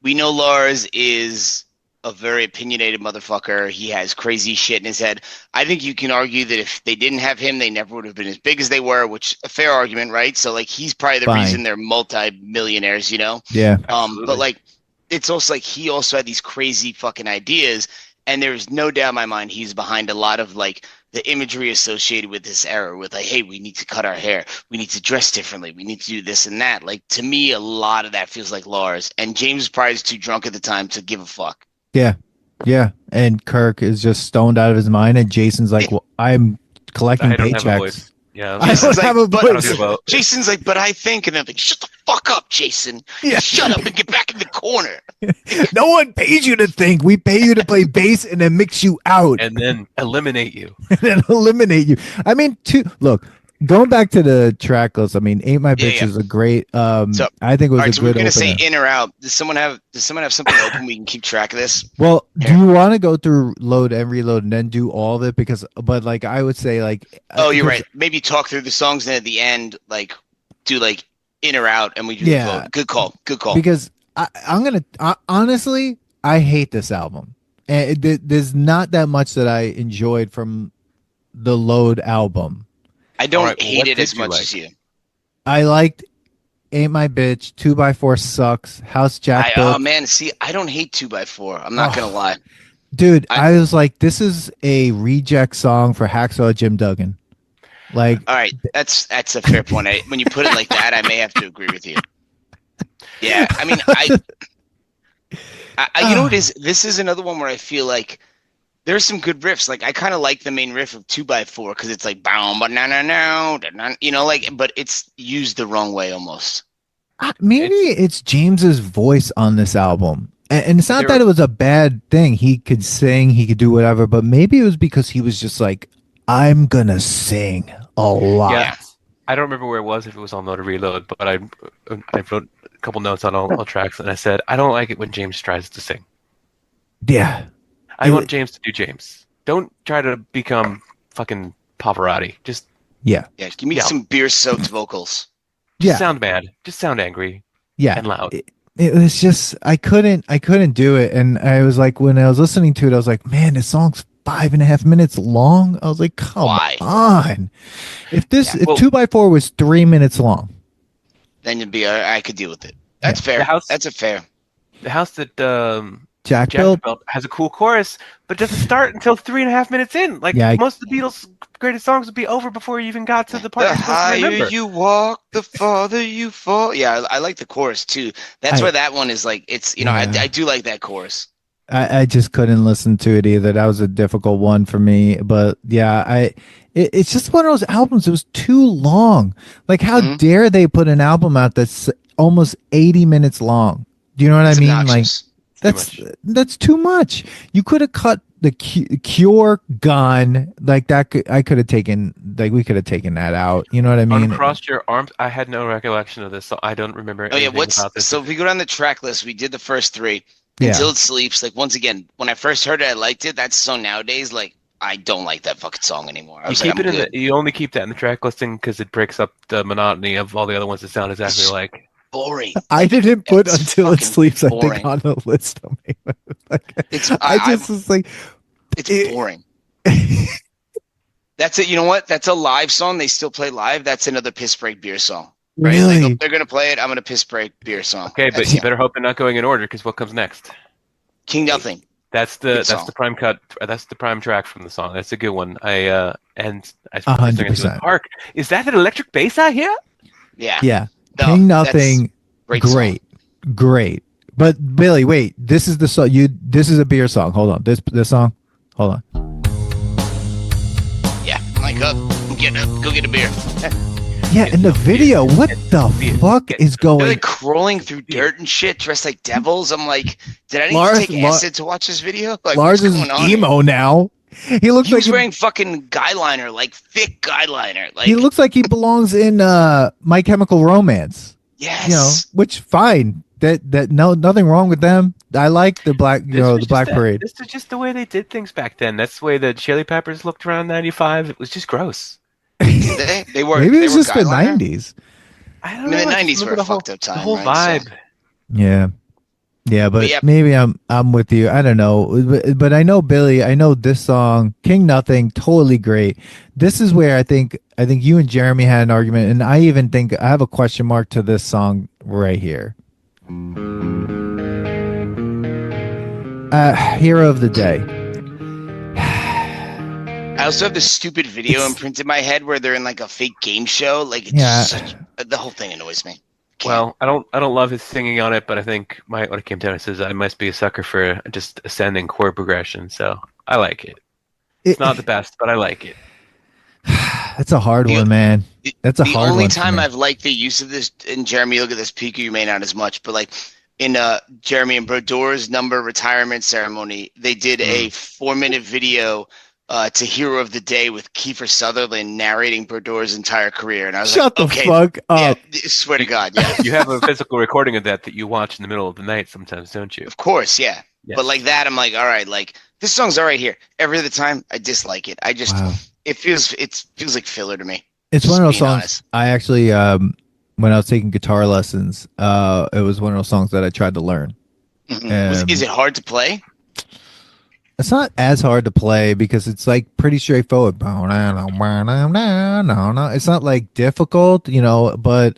we know Lars is a very opinionated motherfucker. He has crazy shit in his head. I think you can argue that if they didn't have him, they never would have been as big as they were, which a fair argument, right? So he's probably the reason they're multi-millionaires, Yeah. But it's also he also had these crazy fucking ideas, and there's no doubt in my mind he's behind a lot of the imagery associated with this era, with hey, we need to cut our hair, we need to dress differently, we need to do this and that. To me, a lot of that feels like Lars, and James probably was too drunk at the time to give a fuck. Yeah, and Kirk is just stoned out of his mind, and Jason's like, well, I'm collecting paychecks. Yeah, I don't have a voice. Jason's like, but I think, and I'm like, shut the fuck up, Jason. Yeah. Shut up and get back in the corner. No one pays you to think. We pay you to play bass and then mix you out. And then eliminate you. I mean, look, going back to the track list, I mean, Ain't My Bitch is a great, I think it was a good we're going to opener. say in or out. Does someone have something open we can keep track of this? Well, do you want to go through Load and Reload and then do all of it? But I would say you're right. Maybe talk through the songs and at the end, do in or out, and we do the vote. Good call. Because I'm gonna honestly, I hate this album. And there's not that much that I enjoyed from the Load album. I don't hate it as much as you. I liked Ain't My Bitch, 2x4 Sucks, House Jack Built. Oh man, see, I don't hate 2x4. I'm not gonna lie. Dude, I was like, this is a reject song for Hacksaw Jim Duggan. Like, all right, that's a fair point. When you put it like that, I may have to agree with you. Yeah, I mean, you know what is? This is another one where I feel like there's some good riffs. Like I kind of like the main riff of 2x4 because it's like bow, but no, you know, like, but it's used the wrong way almost. Maybe it's James's voice on this album. And it's not that it was a bad thing. He could sing, he could do whatever, but maybe it was because he was just like, I'm gonna sing a lot. Yeah. I don't remember where it was, if it was on Load or Reload, but I wrote a couple notes on all tracks, and I said, I don't like it when James tries to sing. Yeah. I want James to do James. Don't try to become fucking Pavarotti. Just yeah. Give me some beer-soaked vocals. Just sound mad. Just sound angry. Yeah. And loud. It was just I couldn't do it. And I was like, when I was listening to it, I was like, man, this song's 5.5 minutes long. I was like, come on. If 2x4 was 3 minutes long, then you'd be I could deal with it. That's fair. That's a fair. The house that Jack built has a cool chorus, but doesn't start until 3.5 minutes in. Like most of the Beatles' greatest songs would be over before you even got to the part. The higher you walk, the farther you fall. Yeah, I like the chorus too. That's why that one is like it's I do like that chorus. I just couldn't listen to it either. That was a difficult one for me. But yeah, it's just one of those albums. It was too long. Like how dare they put an album out that's almost 80 minutes long? Do you know what I mean? Obnoxious. Like that's too much. You could have cut the Cure Gone like that. I could have taken we could have taken that out. You know what I mean? Uncrossed Your Arms. I had no recollection of this, so I don't remember. Oh yeah, about this. So if we go down the track list, we did the first three. Until It Sleeps. Like once again, when I first heard it, I liked it. That song nowadays, like I don't like that fucking song anymore. You only keep that in the track listing because it breaks up the monotony of all the other ones that sound exactly like. Boring. I didn't put Until It Sleeps, boring. I think, on the list. Was like, it's boring. That's it. You know what? That's a live song. They still play live. That's another piss break beer song. Right? Really? They're gonna play it. I'm gonna piss break beer song. Okay, but you better hope they're not going in order because what comes next? King Nothing. That's the prime cut. That's the prime track from the song. That's a good one. I 100%. Park. Is that an electric bass I hear? Yeah. Yeah. No, King Nothing. Great. But Billy, wait. This is the song. This is a beer song. Hold on. This song. Hold on. Yeah. Mike up. Go get a beer. Yeah, in the video, what the fuck is going? They're like crawling through dirt and shit, dressed like devils. I'm like, did I need to take acid to watch this video? Like, Lars is emo now. He looks like he's wearing fucking guy liner, like thick guy liner. Like he looks like he belongs in My Chemical Romance. Yes, you know, which fine. That nothing wrong with them. I like the black, the Black Parade. This is just the way they did things back then. That's the way the Chili Peppers looked around '95. It was just gross. They were. Maybe it's just the '90s. I don't know. The '90s were a fucked up time. The whole right? vibe. So. Yeah, but maybe I'm with you. I don't know, but I know Billy. I know this song, King Nothing, totally great. This is where I think you and Jeremy had an argument, and I even think I have a question mark to this song right here. Hero of the Day. I also have this stupid video imprinted in my head where they're in like a fake game show. Like, the whole thing annoys me. Well, I don't love his singing on it, but I think what it came down to is I must be a sucker for just ascending chord progression. So I like it. It's not the best, but I like it. That's a hard one, man. That's a hard one. The only time I've liked the use of this, and Jeremy, look at this, Piku, you may not as much, but like in Jeremy and Brodor's number retirement ceremony, they did a 4-minute video to Hero of the Day with Kiefer Sutherland narrating Brodor's entire career. And I was Shut the fuck up. Yeah, swear to God, yeah. You have a physical recording of that you watch in the middle of the night sometimes, don't you? Of course, yeah. Yes. But like that, I'm like, all right, like this song's all right here. Every other time, I dislike it. I just, it feels like filler to me. It's one of those songs. Honest. I actually, when I was taking guitar lessons, it was one of those songs that I tried to learn. Is it hard to play? It's not as hard to play because it's like pretty straightforward. It's not like difficult, but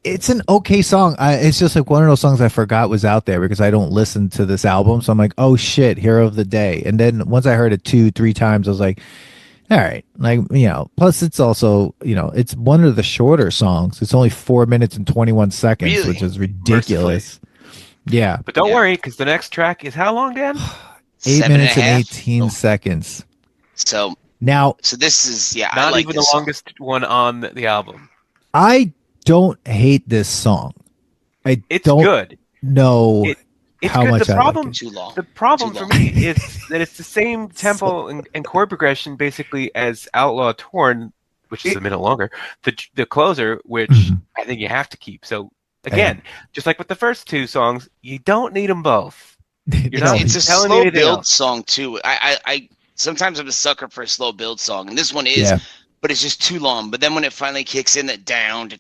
it's an okay song. It's just like one of those songs I forgot was out there because I don't listen to this album. So I'm like, oh shit, Hero of the Day. And then once I heard it 2-3 times, I was like, all right, like, plus it's also, it's one of the shorter songs. It's only 4 minutes and 21 seconds, Really? which is ridiculous. Yeah. But don't worry, because the next track is how long, Dan? 8 minutes and 7.5. 18 seconds. So Now, this is Not I like even this the song. longest one on the album. I don't hate this song. It's don't good. know It's how good. much The I problem, like it. Too long. The problem Too for long. me is that it's the same tempo and chord progression basically as Outlaw Torn, which is a minute longer. The closer, which I think you have to keep. So again, just like with the first two songs, you don't need them both. It's a telling me slow anything build else. song too. I sometimes I'm a sucker for a slow build song, and this one is, but it's just too long. But then when it finally kicks in, that down, like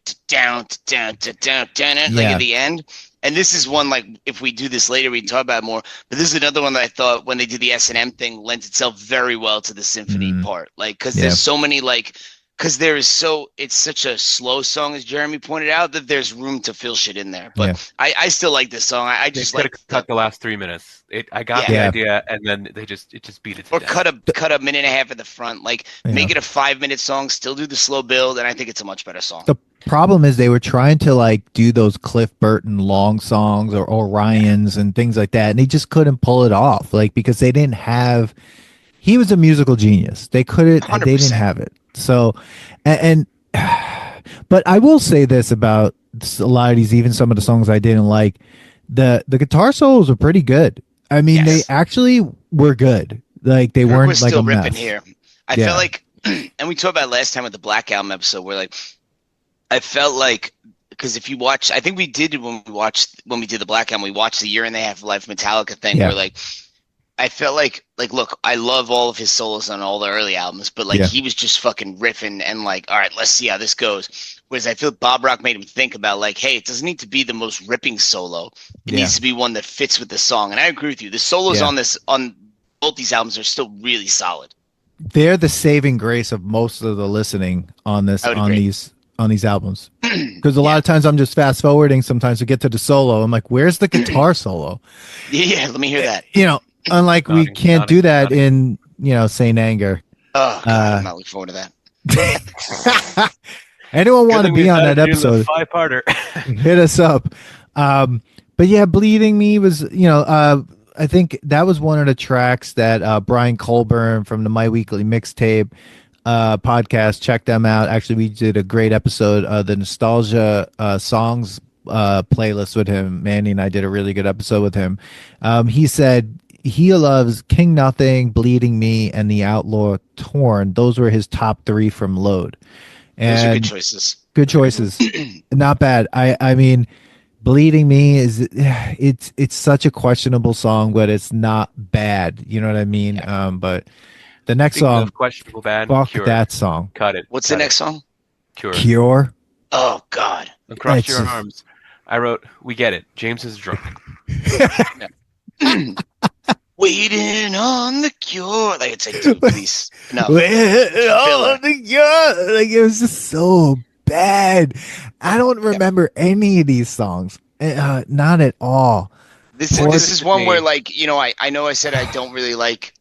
at the end. And this is one, like, if we do this later, we can talk about it more. But this is another one that I thought when they did the S&M thing lends itself very well to the symphony part. Like, because there's so many, like, because it's such a slow song, as Jeremy pointed out, that there's room to fill shit in there. But I still like this song. I just like cut the last 3 minutes. I got the idea, and then it just beat it to death. Cut a minute and a half at the front. Like, make it a 5-minute song, still do the slow build, and I think it's a much better song. The problem is they were trying to like do those Cliff Burton long songs or Orion's and things like that, and they just couldn't pull it off, like, because they didn't have. He was a musical genius. They couldn't. 100%. They didn't have it. So, and but I will say this about a lot of these, even some of the songs I didn't like. The guitar solos were pretty good. I mean, they actually were good. Like, they weren't like still a ripping mess. here. I felt like, and we talked about it last time with the Black Album episode, where like I felt like, because if you watch, I think we did when we did the Black Album, we watched the Year and a Half Life Metallica thing, where like I felt like look, I love all of his solos on all the early albums, but like he was just fucking riffing and like, all right, let's see how this goes. Whereas I feel Bob Rock made him think about like, hey, it doesn't need to be the most ripping solo. It needs to be one that fits with the song. And I agree with you. The solos on both these albums are still really solid. They're the saving grace of most of the listening on these albums. Because a lot of times I'm just fast forwarding. Sometimes we get to the solo. I'm like, where's the guitar solo? Yeah, let me hear that. Unlike we can't do that in Saint Anger. Oh, God, I'm not looking forward to that. Anyone want to be on that episode? 5-parter. Hit us up. But yeah, Bleeding Me was, I think that was one of the tracks that Brian Colburn from the My Weekly Mixtape podcast, check them out. Actually, we did a great episode of the Nostalgia songs playlist with him. Manny and I did a really good episode with him. He said he loves King Nothing, Bleeding Me, and the Outlaw Torn. Those were his top 3 from Load. And those are good choices. Good choices. Not bad. I mean, Bleeding Me it's such a questionable song, but it's not bad. You know what I mean? But the next song, questionable bad. Fuck Cure. That song. Cut it. What's the next song? Cure. Oh God. Across Your Arms. I wrote, we get it. James is drunk. Waiting on the cure. Like, it's like, dude, please. No. Like, it was just so bad. I don't remember any of these songs. Not at all. This is one where, like, I know I said I don't really like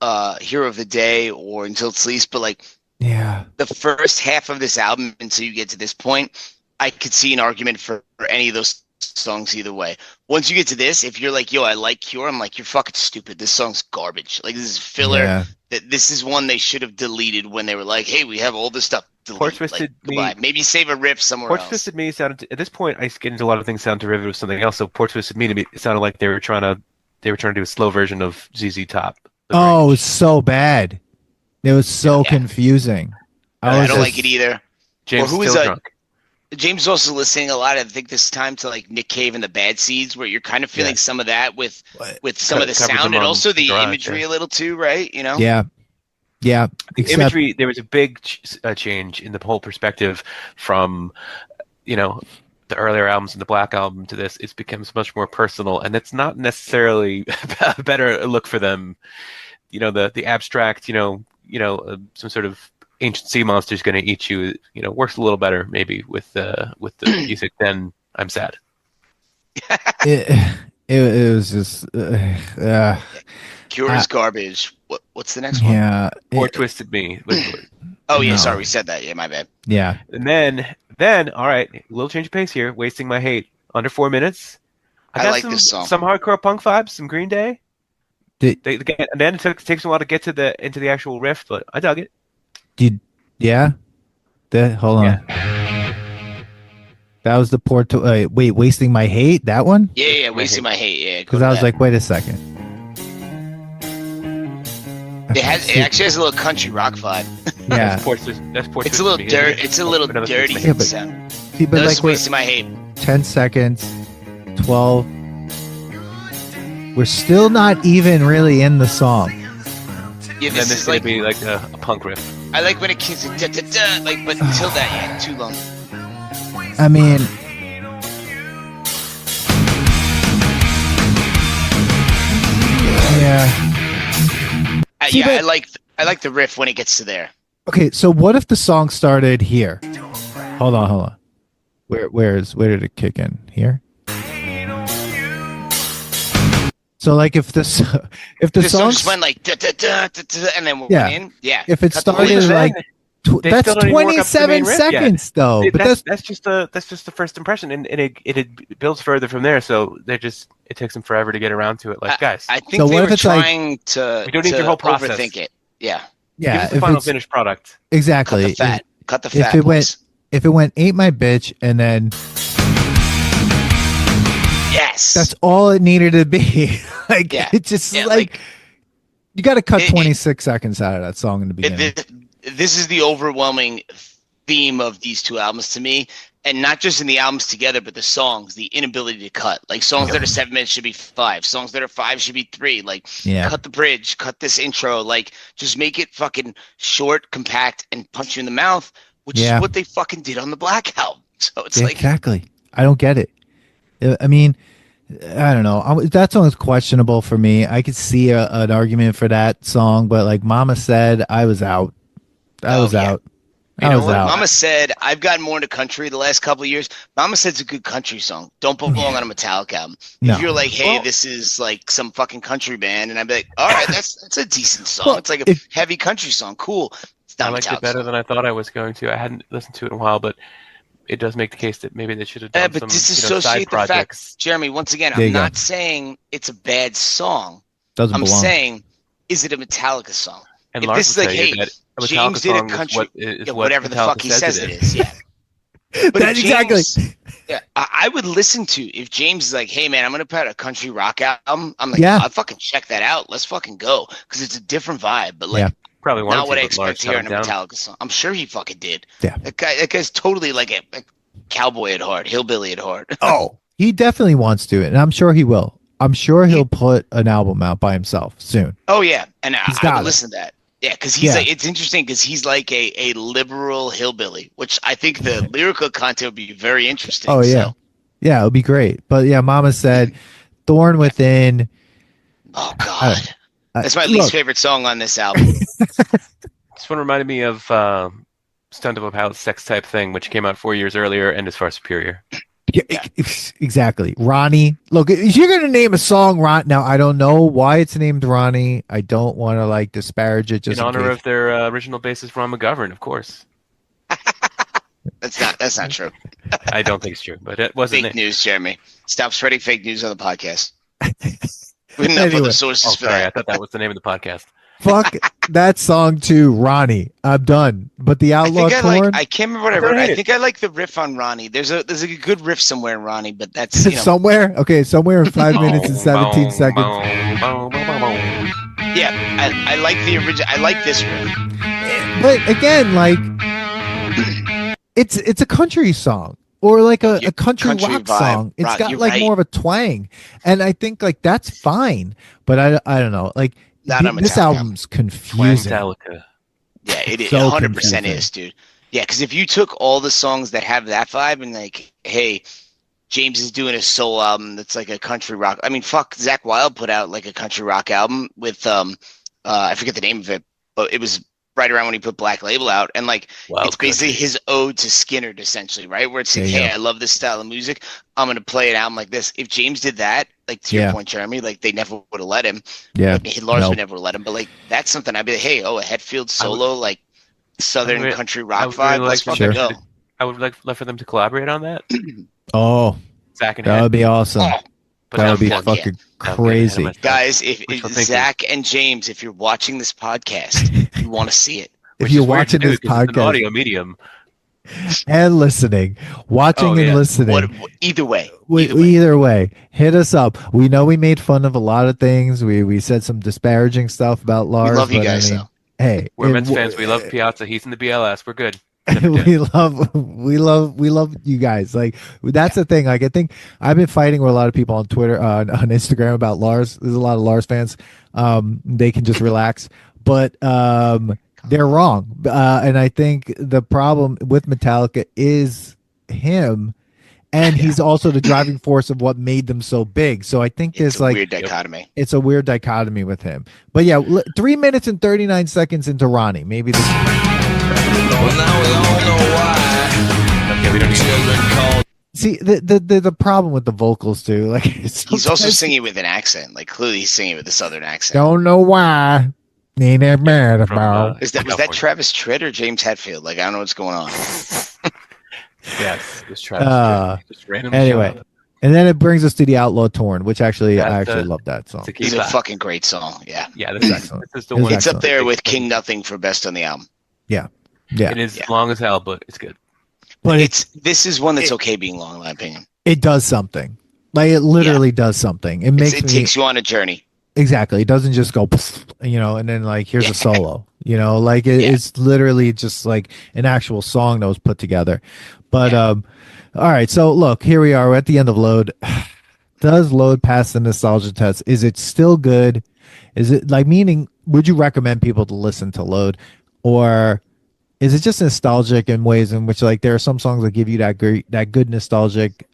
Hero of the Day or Until It's Least, but like, the first half of this album until you get to this point, I could see an argument for any of those songs either way. Once you get to this, if you're like, yo, I like Cure, I'm like, you're fucking stupid. This song's garbage. Like, this is filler. Yeah. This is one they should have deleted when they were like, hey, we have all this stuff. Poor Twisted Me. Maybe save a riff somewhere else. Poor Twisted Me sounded, at this point, I get into a lot of things sound derivative of something else. So Poor Twisted Me to me, it sounded like they were trying to do a slow version of ZZ Top. Oh, it was so bad. It was so confusing. I don't like it either. James is still drunk. James is also listening a lot, I think, this time to like Nick Cave and the Bad Seeds, where you're kind of feeling some of that with some of the sound and also the imagery a little too, right? Yeah. The imagery, there was a big change in the whole perspective from, the earlier albums and the Black Album to this, it becomes much more personal, and it's not necessarily a better look for them. The abstract, some sort of ancient sea monster is going to eat you. Works a little better maybe with the music. Then I'm sad. It was just Cure's garbage. What's the next one? Yeah, Or Twisted Me. Oh yeah, No. sorry, we said that. Yeah, my bad. yeah. And then all right, a little change of pace here. Wasting My Hate, under 4 minutes. I got like this song. Some hardcore punk vibes, some Green Day. And then it takes a while to get into the actual riff, but I dug it. Yeah. Hold on. Yeah. That was the wait, Wasting My Hate. That one? Yeah, Wasting My Hate. Yeah, Because I was like, wait a second. it actually has a little country rock vibe. Yeah. That's It's a little dirty. It's a little dirty Yeah, but- sound. See, but That's like, wait, Wasting My Hate. 10 seconds, 12. We're still not even really in the song. Yeah, Then this this is is going like to be like a punk riff. I like when it kicks it, like, but until that, yeah, too long. I mean, yeah. See, but- I like the riff when it gets to there. Okay, so what if the song started here? Hold on. Where did it kick in? Here? So like if the song just went like and then went Yeah. in, yeah. if it Cut the started lead. like They that's still don't even work up to the 27 main riff yet. seconds though. See, But that's just the first impression, and it builds further from there. So it takes them forever to get around to it. Like, guys, I think So they what if were it's like- trying to We don't need your whole process. overthink it. Yeah. give yeah, us the if final it's finished product. exactly Cut the if fat. it went boys. if it went Ain't My Bitch and then Yes. that's all it needed to be. Like Yeah. it just Yeah, like you got to cut It- 26 seconds out of that song in the beginning. This is the overwhelming theme of these two albums to me, and not just in the albums together, but the songs, the inability to cut. Like songs that are 7 minutes should be 5. Songs that are 5 should be 3. Like Yeah. cut the bridge, cut this intro. Like just make it fucking short, compact, and punch you in the mouth, which Yeah. is what they fucking did on the Black Album. So it's like Exactly. I don't get it. I mean, I don't know. That song is questionable for me. I could see an argument for that song, but like Mama Said, I was out. I was yeah. out. You I know was what? out. Mama Said, I've gotten more into country the last couple of years. Mama Said's a good country song. Don't belong on a Metallica album. No. If you're like, hey, Well- this is like some fucking country band, and I'd be like, all right, that's a decent song. Well, it's like a if- heavy country song. Cool. It's not I liked Metallica it better song. than I thought I was going to. I hadn't listened to it in a while, but it does make the case that maybe they should have done But some disassociate side the projects. fact, Jeremy, once again, There you I'm go. not saying it's a bad song. Doesn't I'm belong. saying, is it a Metallica song? And If Lars this is would like, tell you hey, that a Metallica James did a song is country, what- is yeah, what whatever the Metallica fuck he says it is. Yeah. But That if exactly. James- Yeah, I would listen to if James is like, "Hey man, I'm gonna put out a country rock album." I'm like, Yeah. "I'll fucking check that out. Let's fucking go," because it's a different vibe. But like, Yeah. Probably wanted not to, what I but expect Lars to hear shut in a him down. Metallica song. I'm sure he fucking did. Yeah. That guy's totally like a cowboy at heart, hillbilly at heart. Oh, he definitely wants to, and I'm sure he will. I'm sure he'll put an album out by himself soon. Oh yeah, and He's I got would it. listen to that. Yeah, because he's Yeah. like, it's interesting because he's like a liberal hillbilly, which I think the lyrical content would be very interesting. Oh yeah, So, yeah, it would be great. But yeah, Mama Said, Thorn Within. oh god, that's my look, least favorite song on this album. This one reminded me of Stunt of a Pilot Sex Type Thing, which came out 4 years earlier and is far superior. Yeah, exactly. Ronnie. Look, if you're gonna name a song Ron, now I don't know why it's named Ronnie. I don't want to like disparage it. Just in honor case. of their original bassist, Ron McGovern, of course. That's not true. I don't think it's true, but it wasn't. Fake news, Jeremy. Stop spreading fake news on the podcast. We have enough Anyway. other sources Oh, for sorry, I that. thought that was the name of the podcast. Fuck that song too, Ronnie. I'm done. But the I Outlaw think Torn, I can't remember what I I don't wrote. I hate it. think I like the riff on Ronnie. There's a good riff somewhere in Ronnie, but that's somewhere. Okay, somewhere in 5 minutes and 17 Boom, seconds. boom, boom, boom, boom, boom. yeah. I like the original. I like this riff. But again, like it's a country song or like a country rock vibe. song. It's Rock, got you're like right. more of a twang, and I think like that's fine. But I don't know. Like Not on this Metallica. album's confusing. Metallica. Yeah, it is. So 100% confusing. is, dude. Yeah, because if you took all the songs that have that vibe and like, hey, James is doing a soul album that's like a country rock. I mean, fuck, Zach Wilde put out like a country rock album with I forget the name of it, but it was right around when he put Black Label out, and like it's basically his ode to Skinner, essentially, right? Where it's like, hey, I love this style of music. I'm gonna play an album like this. If James did that, like to your point, Jeremy, like they never would have let him. Yeah, Lars would never let him. But like that's something I'd be like, hey, a Hetfield solo, like Southern country rock vibe. Let's fucking go. I would like for them to collaborate on that. Oh, Zach and that would be awesome. That would be fucking crazy. Guys, if Zach and James, if you're watching this podcast, you want to see it. If you're watching this podcast, it's an audio medium. And listening, watching and listening. Either way. Either way, hit us up. We know we made fun of a lot of things. We said some disparaging stuff about Lars. We love you guys, though. Hey, we're Mets fans. We love Piazza. He's in the BLS. We're good. we love you guys. Like that's the thing. Like I think I've been fighting with a lot of people on Twitter, on Instagram about Lars. There's a lot of Lars fans. They can just relax, but they're wrong. And I think the problem with Metallica is him, and he's also the driving force of what made them so big. So I think there's like weird dichotomy. It's a weird dichotomy with him. But yeah, 3 minutes and 39 seconds into Ronnie. Maybe this. Well, now we all know why. Okay, we don't need See the problem with the vocals too. Like he's also singing with an accent. Like clearly he's singing with a Southern accent. Don't know why. Need that mad about. Was that Travis Tritt or James Hetfield? Like I don't know what's going on. Yes, it's Travis. Just randomly anyway, and then it brings us to the Outlaw Torn, which actually I actually love that song. It's a fucking great song. Yeah. Yeah, this is excellent. This is the one. It's up there with King Nothing for best on the album. Yeah. Yeah. It is long as hell, but it's good. But this is one that's okay being long, in my opinion. It does something. Like it literally does something. It takes you on a journey. Exactly. It doesn't just go, and then like here's a solo. Like it's literally just like an actual song that was put together. But all right. So look, here we are. We're at the end of Load. Does Load pass the nostalgia test? Is it still good? Is it like meaning? Would you recommend people to listen to Load, or is it just nostalgic in ways in which like there are some songs that give you that good nostalgic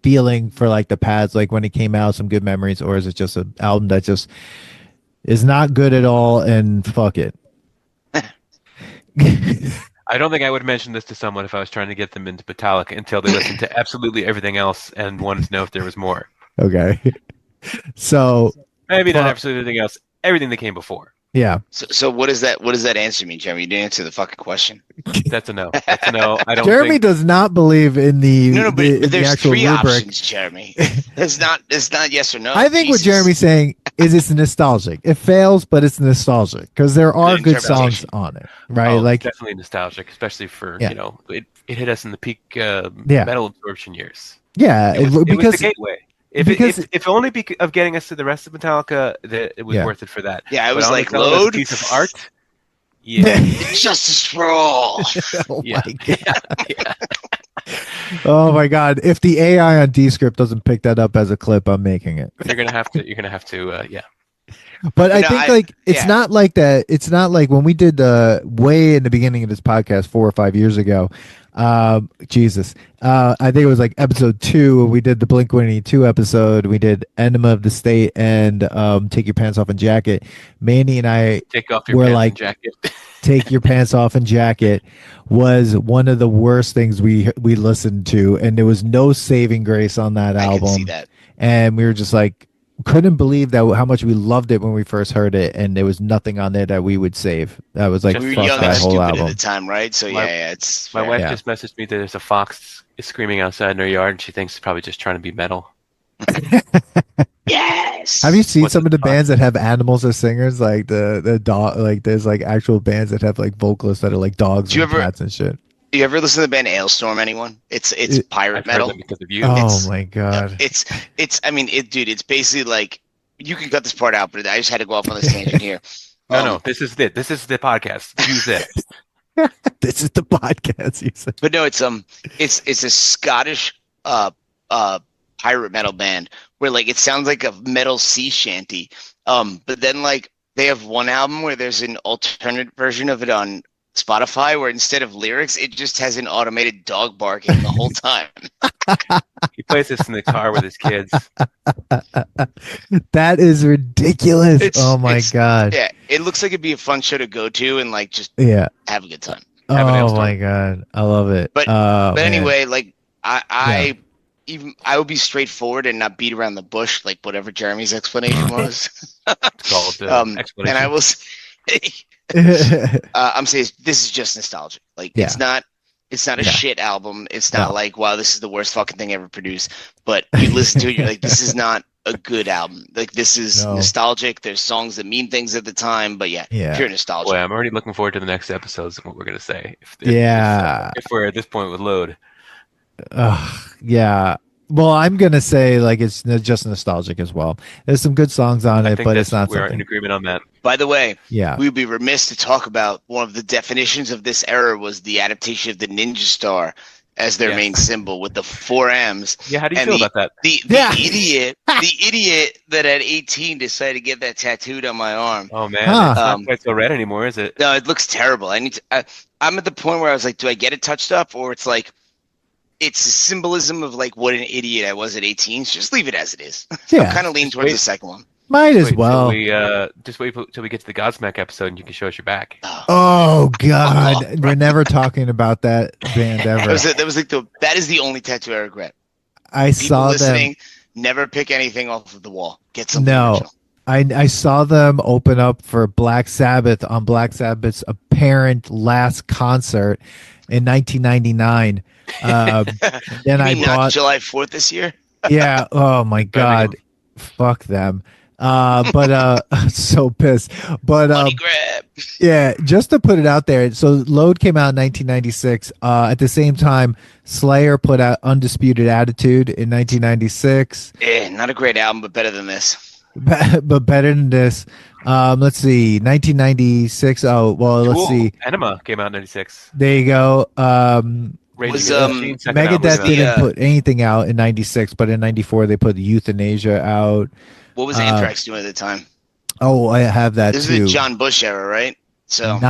feeling for like the pads, like when it came out, some good memories, or is it just an album that just is not good at all and fuck it? I don't think I would mention this to someone if I was trying to get them into Metallica until they listened to absolutely everything else and wanted to know if there was more. Okay. So maybe not absolutely everything else, everything that came before. Yeah. So what does that answer mean, Jeremy? You didn't answer the fucking question. That's a no. That's a no. I don't. Jeremy does not believe in the but there's actual three rubric. options, Jeremy. It's not yes or no. I think what Jeremy's saying is it's nostalgic. It fails, but it's nostalgic because there are good songs on it, right? Like definitely nostalgic, especially for it hit us in the peak metal absorption years. Yeah, it was because the gateway. If only of getting us to the rest of Metallica, it was worth it for that. Yeah, it was like Load, piece of art. Yeah, Justice for All. Oh my god. Yeah. Oh my god! If the AI on Descript doesn't pick that up as a clip, I'm making it. You're gonna have to. Yeah. But I think it's not like that. It's not like when we did way in the beginning of this podcast 4 or 5 years ago. Jesus. I think it was like episode 2 when we did the Blink-182 episode. We did Enema of the State and Take Your Pants Off and Jacket. Manny and I take off your pants and jacket. Take Your Pants Off and Jacket was one of the worst things we listened to, and there was no saving grace on that album. I can see that. And we were just like, couldn't believe that how much we loved it when we first heard it, and there was nothing on there that we would save. That was like we were young and stupid at the time, right? So it's my wife just messaged me that there's a fox screaming outside in her yard, and she thinks it's probably just trying to be metal. Yes. Have you seen some of the bands that have animals as singers, like the dog? Like there's like actual bands that have like vocalists that are like dogs and cats and shit. Do you ever listen to the band Ailstorm? Anyone? It's pirate metal. Because of you. Oh my god! It's. I mean, dude. It's basically like you can cut this part out, but I just had to go off on this tangent here. No. This is it. This is the podcast. Use it. This is the podcast. You said. But no, it's a Scottish pirate metal band where like it sounds like a metal sea shanty. But then like they have one album where there's an alternate version of it on Spotify, where instead of lyrics, it just has an automated dog barking the whole time. He plays this in the car with his kids. That is ridiculous. Oh my god. Yeah, it looks like it'd be a fun show to go to and like just Yeah. have a good time. Have an Oh Allstar. my god. I love it. But man. anyway, like I would be straightforward and not beat around the bush, like whatever Jeremy's explanation was. It's called And explanation. I will say, I'm saying this is just nostalgic. Like it's not a shit album. It's not like, wow, this is the worst fucking thing ever produced. But you listen to it, you're like, this is not a good album. Like this is nostalgic. There's songs that mean things at the time, but pure nostalgia. Boy, I'm already looking forward to the next episodes and what we're gonna say. If we're at this point with load. Yeah. Well, I'm gonna say like it's just nostalgic as well. There's some good songs on it, but it's not. We're something. in agreement on that. By the way, we would be remiss to talk about one of the definitions of this era was the adaptation of the Ninja Star as their main symbol with the 4 M's. Yeah, how do you feel about that? The idiot that at 18 decided to get that tattooed on my arm. Oh man, it's not quite so red anymore, is it? No, it looks terrible. I'm at the point where I was like, do I get it touched up, or it's like it's a symbolism of like what an idiot I was at 18. So just leave it as it is. So I'm kind of leaning towards the second one. Might as well. Just wait till we get to the Godsmack episode and you can show us your back. Oh God, we're never talking about that band ever. That is the only tattoo I regret. I saw listening, them. Never pick anything off of the wall. Get something original. I saw them open up for Black Sabbath on Black Sabbath's apparent last concert in 1999. Then I bought July 4th this year. Yeah. Oh my God. Fuck them. But so pissed. But Money grab. Yeah, just to put it out there. So Load came out in 1996. At the same time, Slayer put out Undisputed Attitude in 1996. Not a great album, but better than this. But better than this. Let's see, 1996. Oh well, let's see. Enema came out in 96. There you go. Megadeth didn't put anything out in 96, but in 94 they put Euthanasia out. What was Anthrax doing at the time? Oh, I have that this too. This is the John Bush era, right? So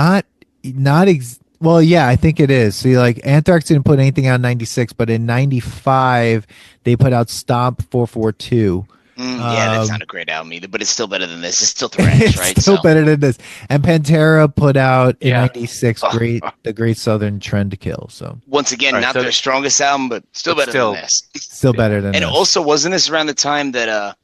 well, yeah, I think it is. See, like Anthrax didn't put anything out in 96, but in 95 they put out Stomp 442. Yeah, that's not a great album either, but it's still better than this. It's still thrash, right? Still better than this. And Pantera put out in 96 The Great Southern Trend to Kill. So once again, not their strongest album, but still better than this. Still better than this. And also, wasn't this around the time that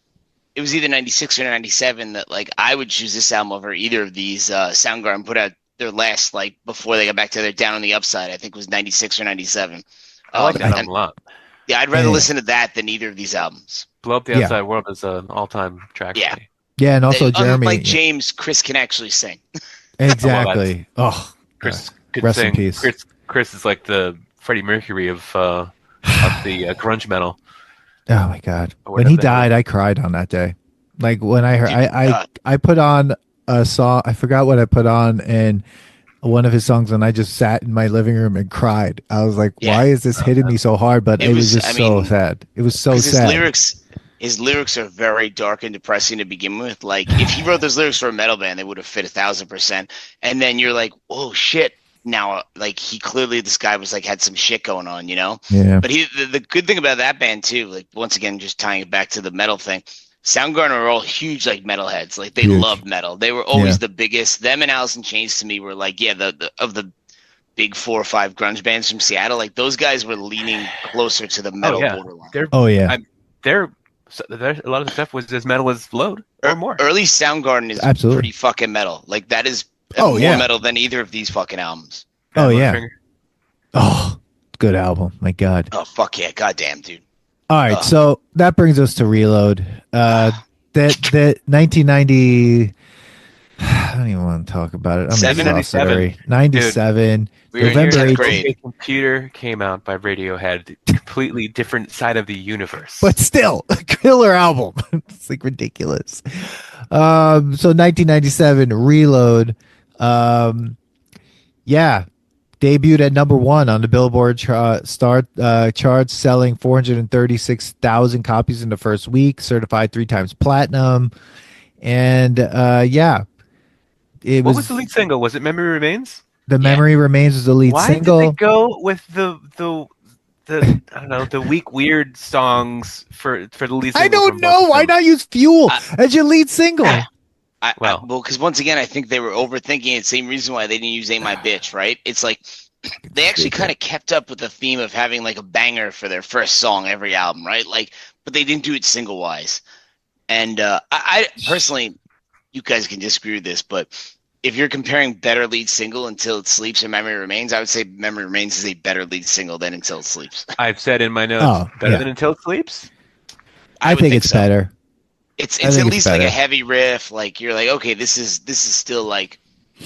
it was either 96 or 97 that like I would choose this album over either of these? Soundgarden put out their last, like before they got back to their Down on the Upside, I think it was 96 or 97. I like that album a lot. Yeah, I'd rather listen to that than either of these albums. Blow Up the Outside World is an all-time track. Yeah. Yeah, and also Jeremy. Unlike James, Chris can actually sing. Exactly. Chris could rest sing. in peace. Chris is like the Freddie Mercury of the grunge metal. Oh my God! When he died, I cried on that day. Like when I heard, I put on a song. I forgot what I put on, and one of his songs, and I just sat in my living room and cried. I was like, why is this hitting me so hard? But it was just so sad. It was so sad. His lyrics are very dark and depressing to begin with. Like if he wrote those lyrics for a metal band, they would have fit 1,000%. And then you're like, oh shit. Now, like this guy was like, had some shit going on, you know? Yeah. But the good thing about that band too, like once again, just tying it back to the metal thing, Soundgarden are all huge, like metalheads. Like they loved metal. They were always the biggest. Them and Alice in Chains to me were like, of the big 4 or 5 grunge bands from Seattle, like those guys were leaning closer to the metal borderline. A lot of the stuff was as metal as Load or more. Early Soundgarden is pretty fucking metal. Like that is more metal than either of these fucking albums. Oh yeah. Oh, good album. My God. Oh fuck yeah. Goddamn, dude. All right, so that brings us to Reload. That 1990. I don't even want to talk about it. I'm 97. 97. November 8th. A Computer came out by Radiohead. Completely different side of the universe. But still, a killer album. It's like ridiculous. So 1997, Reload. Debuted at number 1 on the Billboard charts, selling 436,000 copies in the first week, certified 3 times platinum. And what was the lead single? Was it Memory Remains? The Memory Remains was the lead Why single. did they go with the I don't know, the weak weird songs for the lead single? I don't know. Why not use Fuel as your lead single? Well, because once again, I think they were overthinking it. Same reason why they didn't use "Ain't My Bitch," right? It's like they actually kind of kept up with the theme of having like a banger for their first song every album, right? Like, but they didn't do it single wise. And I personally, you guys can disagree with this, but if you're comparing better lead single Until It Sleeps and Memory Remains, I would say Memory Remains is a better lead single than Until It Sleeps. I've said in my notes, better than Until It Sleeps? I think it's better. It's at least like a heavy riff. Like you're like, okay, this is still like,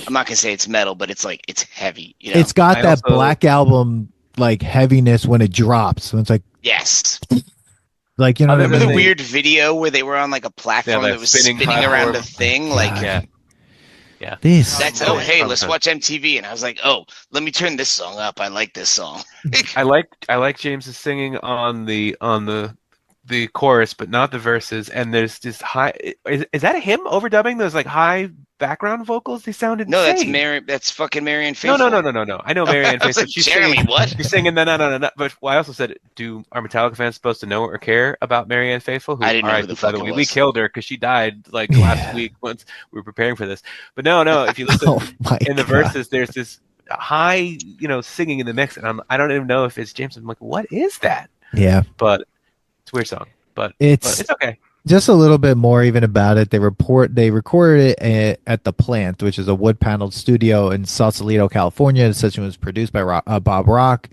I'm not gonna say it's metal, but it's like it's heavy. You know? It's got that Black Album like heaviness when it drops. When it's like yes. Like, you know, remember the weird video where they were on like a platform that was spinning around a thing? Like, yeah. That's hey, let's watch MTV, and I was like, oh, let me turn this song up. I like this song. I like James's singing on the chorus, but not the verses. And there's this high. Is that him overdubbing those like high background vocals? They sounded insane. That's fucking Marianne Faithfull. No. I know Marianne Faithfull. Like, she's Jeremy, singing, what? She's singing no. But I also said, are Metallica fans supposed to know or care about Marianne Faithfull? I didn't know who the fuck it was. We killed her because she died like last week once we were preparing for this. But no. If you listen in the verses, there's this high, singing in the mix, and I don't even know if it's James. I'm like, what is that? Yeah. But it's a weird song. But it's okay. Just a little bit more even about it. They recorded it at the Plant, which is a wood-paneled studio in Sausalito, California. The session was produced by Bob Rock.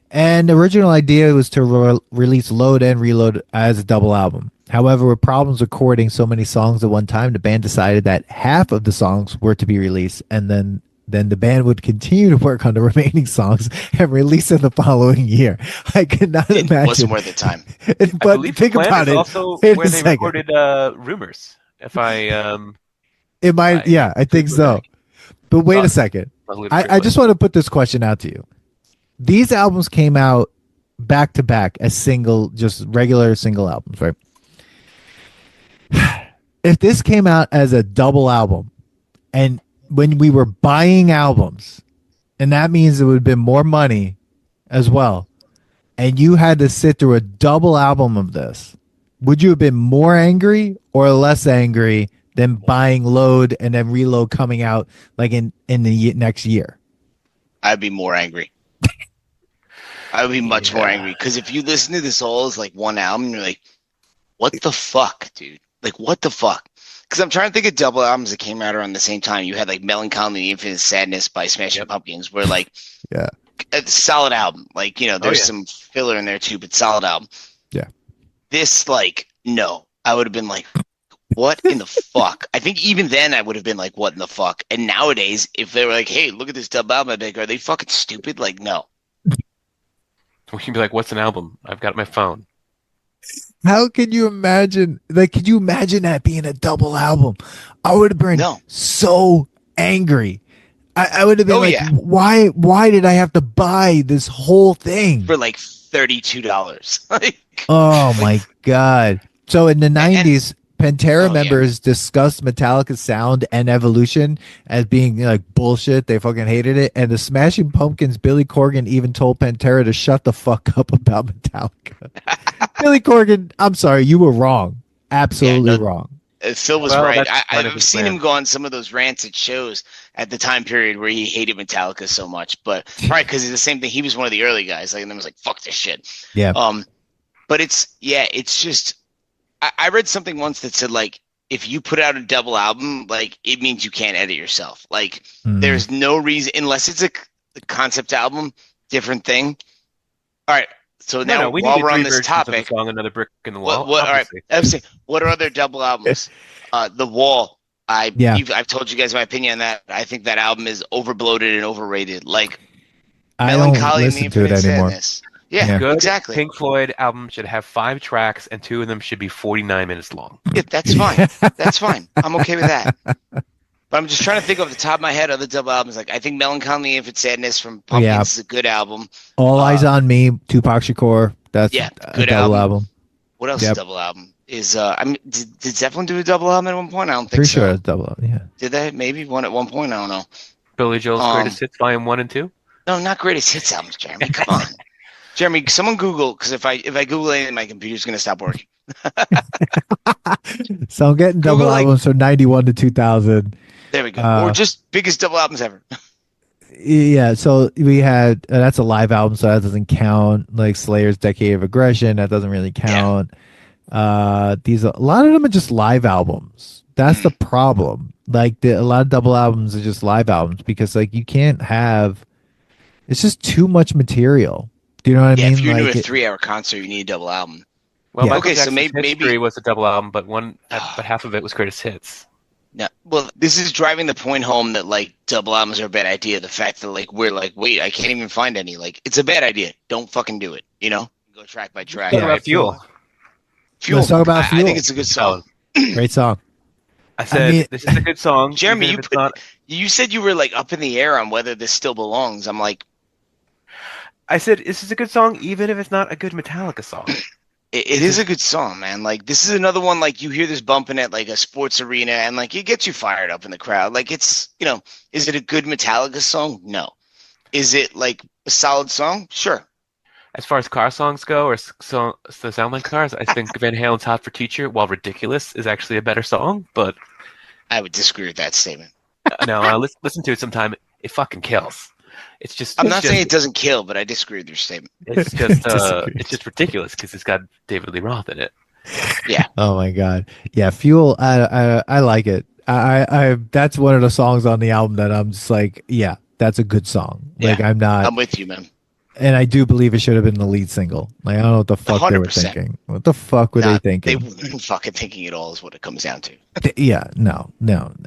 And the original idea was to release Load and Reload as a double album. However, with problems recording so many songs at one time, the band decided that half of the songs were to be released, and then the band would continue to work on the remaining songs and release them the following year. I could not imagine. It wasn't worth the time. But think about it. Also where they recorded Rumors. If I it might, I think so. But wait a second. I just want to put this question out to you. These albums came out back to back as just regular single albums, right? If this came out as a double album, and when we were buying albums, and that means it would have been more money as well, and you had to sit through a double album of this, would you have been more angry or less angry than buying Load and then Reload coming out like in the next year? I'd be more angry. I would be much more angry, because if you listen to this all as like one album, you're like, what the fuck, dude? Like, what the fuck? Because I'm trying to think of double albums that came out around the same time. You had like Melancholy and the Infinite Sadness by Smashing Pumpkins, where like, a solid album. Like, there's some filler in there too, but solid album. Yeah. This, like, no. I would have been like, what in the fuck? I think even then I would have been like, what in the fuck? And nowadays, if they were like, hey, look at this double album, I'd be like, are they fucking stupid? Like, no. We can be like, what's an album? I've got my phone. How can you imagine? Like, could you imagine that being a double album? I would have been so angry. I would have been why did I have to buy this whole thing for like $32? Oh my god! So in the 90s, Pantera members discussed Metallica's sound and evolution as being like bullshit. They fucking hated it. And the Smashing Pumpkins, Billy Corgan even told Pantera to shut the fuck up about Metallica. Billy Corgan, I'm sorry, you were wrong. Absolutely wrong. Phil was right. I've seen him go on some of those rants at shows at the time period where he hated Metallica so much. But probably because it's the same thing. He was one of the early guys. Like, and then was like, fuck this shit. Yeah. But it's just, I read something once that said, like, if you put out a double album, like, it means you can't edit yourself. Like, there's no reason, unless it's a concept album, different thing. All right. So now, while we're on this topic, song, Another Brick in the Wall. All right. I was saying, what are other double albums? The Wall. I've told you guys my opinion on that. I think that album is overbloated and overrated. Like, Melancholy and the Infinite Sadness. Yeah, good exactly. Pink Floyd album should have 5 tracks, and 2 of them should be 49 minutes long. Yeah, that's fine. That's fine. I'm okay with that. But I'm just trying to think off the top of my head other double albums. Like, I think Melancholy and the Infinite Sadness from Pumpkins is a good album. All Eyes on Me, Tupac Shakur. That's a double album. What else is a double album? Did Zeppelin do a double album at one point? I don't think so. Pretty sure it's double album, yeah. Did they? Maybe one at one point? I don't know. Billy Joel's Greatest Hits Volume 1 and 2? No, not Greatest Hits albums, Jeremy. Come on. Jeremy, someone Google, because if I Google anything, my computer's going to stop working. So I'm getting double Google, albums from 91 to 2000. There we go. Or just biggest double albums ever. Yeah, so we had that's a live album, so that doesn't count. Like Slayer's Decade of Aggression, that doesn't really count. A lot of them are just live albums. That's the problem. Like a lot of double albums are just live albums because like you can't have. It's just too much material. Do you know what I mean? If you're like doing a 3-hour concert, you need a double album. Well, Yeah. Michael Okay, so Jackson's maybe History was a double album, but half of it was Greatest Hits. No, well, this is driving the point home that like double albums are a bad idea. The fact that like we're like, wait, I can't even find any. Like, it's a bad idea. Don't fucking do it. You know, go track by track. What about Fuel? Fuel. Let's talk about I Fuel. think it's a good song. Great song. I said this is a good song. Jeremy, even if it's not. you said you were like up in the air on whether this still belongs. I'm like, I said this is a good song, even if it's not a good Metallica song. it is a good song, man. Like, this is another one, like, you hear this bumping at, like, a sports arena, and, like, it gets you fired up in the crowd. Like, it's, you know, is it a good Metallica song? No. Is it, like, a solid song? Sure. As far as car songs go, or the sound like cars, I think Van Halen's Hot for Teacher, while ridiculous, is actually a better song, but... I would disagree with that statement. No, listen to it sometime. It fucking kills. It's just. I'm not saying it doesn't kill, but I disagree with your statement. It's just ridiculous because it's got David Lee Roth in it. Yeah. Oh my god. Yeah, Fuel. I like it. I that's one of the songs on the album that I'm just like, yeah, that's a good song. Like Yeah, I'm with you, man. and I do believe it should have been the lead single. Like I don't know what the fuck they were 100%. thinking. What the fuck were they thinking? They weren't fucking thinking at all is what it comes down to. Yeah, no,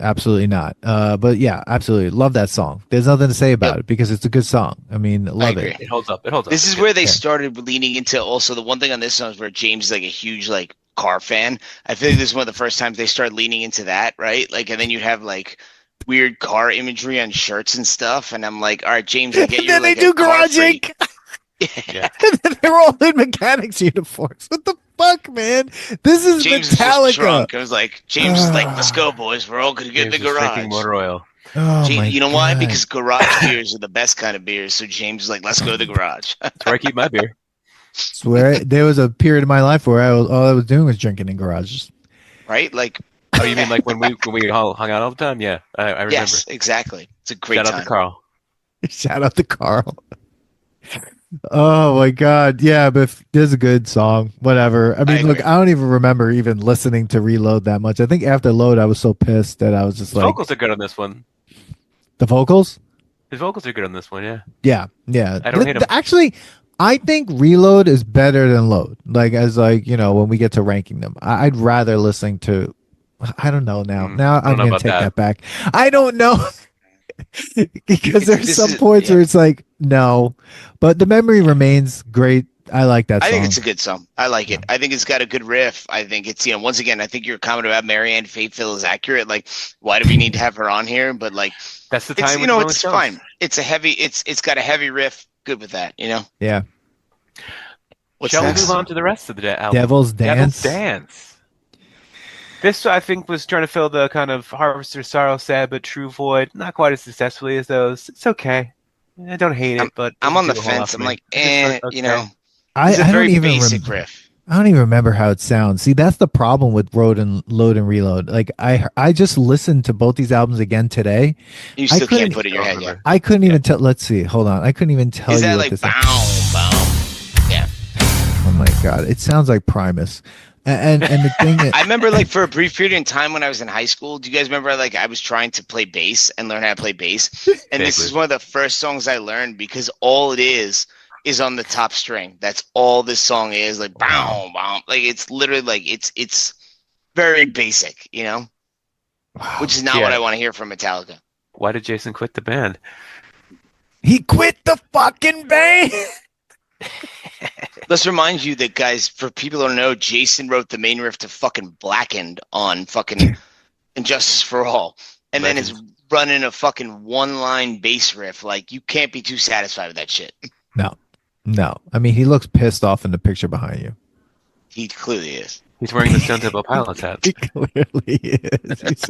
absolutely not. But yeah, absolutely love that song. There's nothing to say about it because it's a good song. I mean, love agree. it. It holds up. This is where they started leaning into also the one thing on this song is where James is like a huge like car fan. I feel like this is one of the first times they started leaning into that, right? Like, and then you'd have like weird car imagery on shirts and stuff. And I'm like, all right, James, I get And you. then like they do a car Garage freak. Inc. Yeah. And then they're all in mechanics uniforms. What the fuck, man? This is James was Metallica. just drunk. I was like, James is like, let's go, boys. We're all gonna get in the James was garage. drinking motor oil. Oh James, my you know why? God. Because garage beers are the best kind of beers. So James is like, let's go to the garage. That's where I keep my beer. Swear there was a period of my life where all I was doing was drinking in garages. Right? Like, Oh, you mean like when we all hung out all the time? Yeah, I remember. yes, exactly. It's a great Shout time. out to Carl. Shout out to Carl. Oh my god, yeah, but there's a good song. Whatever. I mean, look, agree. I don't even remember even listening to Reload that much. I think after Load, I was so pissed that I was just His like, vocals are good on this one. the vocals. His vocals are good on this one. Yeah. Yeah. I don't hate 'em. Actually, I think Reload is better than Load. Like as like when we get to ranking them, I'd rather listen to. I don't know now. Now I don't I'm know gonna about take that. that back. I don't know. Because there's This some is- points where it's like no, but the memory remains great. I like that I song. think it's a good song. I like it. I think it's got a good riff. I think it's, once again, I think your comment about Marianne Faithfull is accurate. Like, why do we need to have her on here? But like, That's the it's, time. with the Rolling it's Stones. fine. It's a heavy, it's got a heavy riff. Good with that, Yeah. What's Shall next? we move on to the rest of the album? Devil's Dance. Devil's Dance. This, I think, was trying to fill the kind of Harvester Sorrow, Sad but True void. Not quite as successfully as those. It's okay. I don't hate it, but I'm it on the doesn't do a whole lot fence. for I'm me. like, It's just okay. I it's a don't very even basic riff. I don't even remember how it sounds. See, that's the problem with Load and Reload. Like I just listened to both these albums again today. You still couldn't- can't put it in your head yet. I couldn't even tell. Let's see. Hold on. I couldn't even tell Is you that what like this. bow, bow? Yeah. Oh my god! It sounds like Primus. And the thing is, I remember like for a brief period in time when I was in high school. Do you guys remember like I was trying to play bass and learn how to play bass? And this is one of the first songs I learned because all it is on the top string. That's all this song is. Like bow, bow. Like it's literally like it's very basic, which is not what I want to hear from Metallica. Why did Jason quit the band? he quit the fucking band. Let's remind you that, guys, for people who don't know, Jason wrote the main riff to fucking Blackened on fucking Injustice for All. And then is running a fucking one-line bass riff. Like, you can't be too satisfied with that shit. No. I mean, he looks pissed off in the picture behind you. He clearly is. He's wearing the Stone Temple Pilots hat. He clearly is.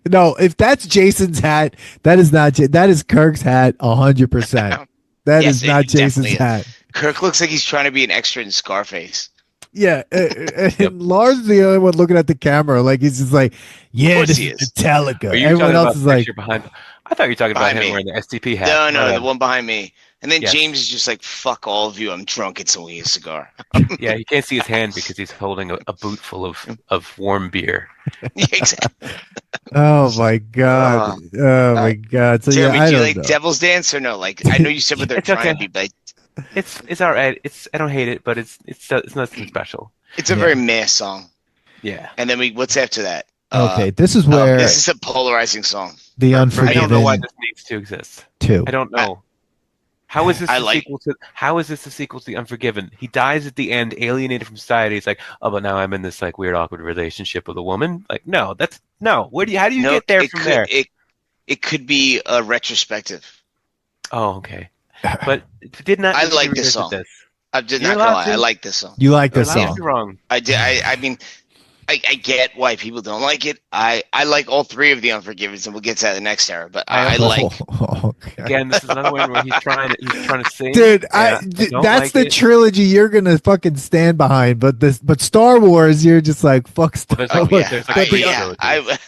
No, if that's Jason's hat, that is not. That is Kirk's hat, 100%. That Yes, is not it definitely Jason's is. hat. Kirk looks like he's trying to be an extra in Scarface. Yeah, and Lars is the only one looking at the camera, like he's just like, yeah, course this he is is. Metallica. Are you Everyone talking else about is the like, picture behind? I thought you were talking about Behind him me. wearing the STP hat. No, My no, bad. the one behind me. And then Yes. James is just like, fuck all of you. I'm drunk. It's only a cigar. Yeah, you can't see his hand because he's holding a boot full of warm beer. Yeah, exactly. oh my god, oh my god. So Jeremy, yeah, I do you don't like know. Devil's Dance or no? Like, I know you said what they're It's trying okay. to be, but It's all right. I don't hate it, but it's nothing special. it's a Yeah. very meh song. Yeah. And then what's after that? Okay, this is where This is a polarizing song. the I Unforgiven don't know why this needs to exist. 2. I don't know. How is this I the like- sequel to? How is this the sequel to The Unforgiven? He dies at the end, alienated from society. He's like, oh, but now I'm in this like weird, awkward relationship with a woman. Like, no, that's no. Where do you? How do you No, get there it from could, there? It could be a retrospective. Oh, okay. But did not. I need to like this revisit song. This. I'm just You're not gonna allowed lie. to. I like this song. You like this You're allowed song? to be wrong. I did. I mean, I get why people don't like it. I like all three of the Unforgivens, and we'll get to that in the next era. But I like. Okay. Again, this is another one where he's trying to sing. Dude, Yeah, don't that's like the it. trilogy you're gonna fucking stand behind. But Star Wars, you're just like fuck Star There's Oh like, Wars. yeah, there's like I, three yeah. trilogies.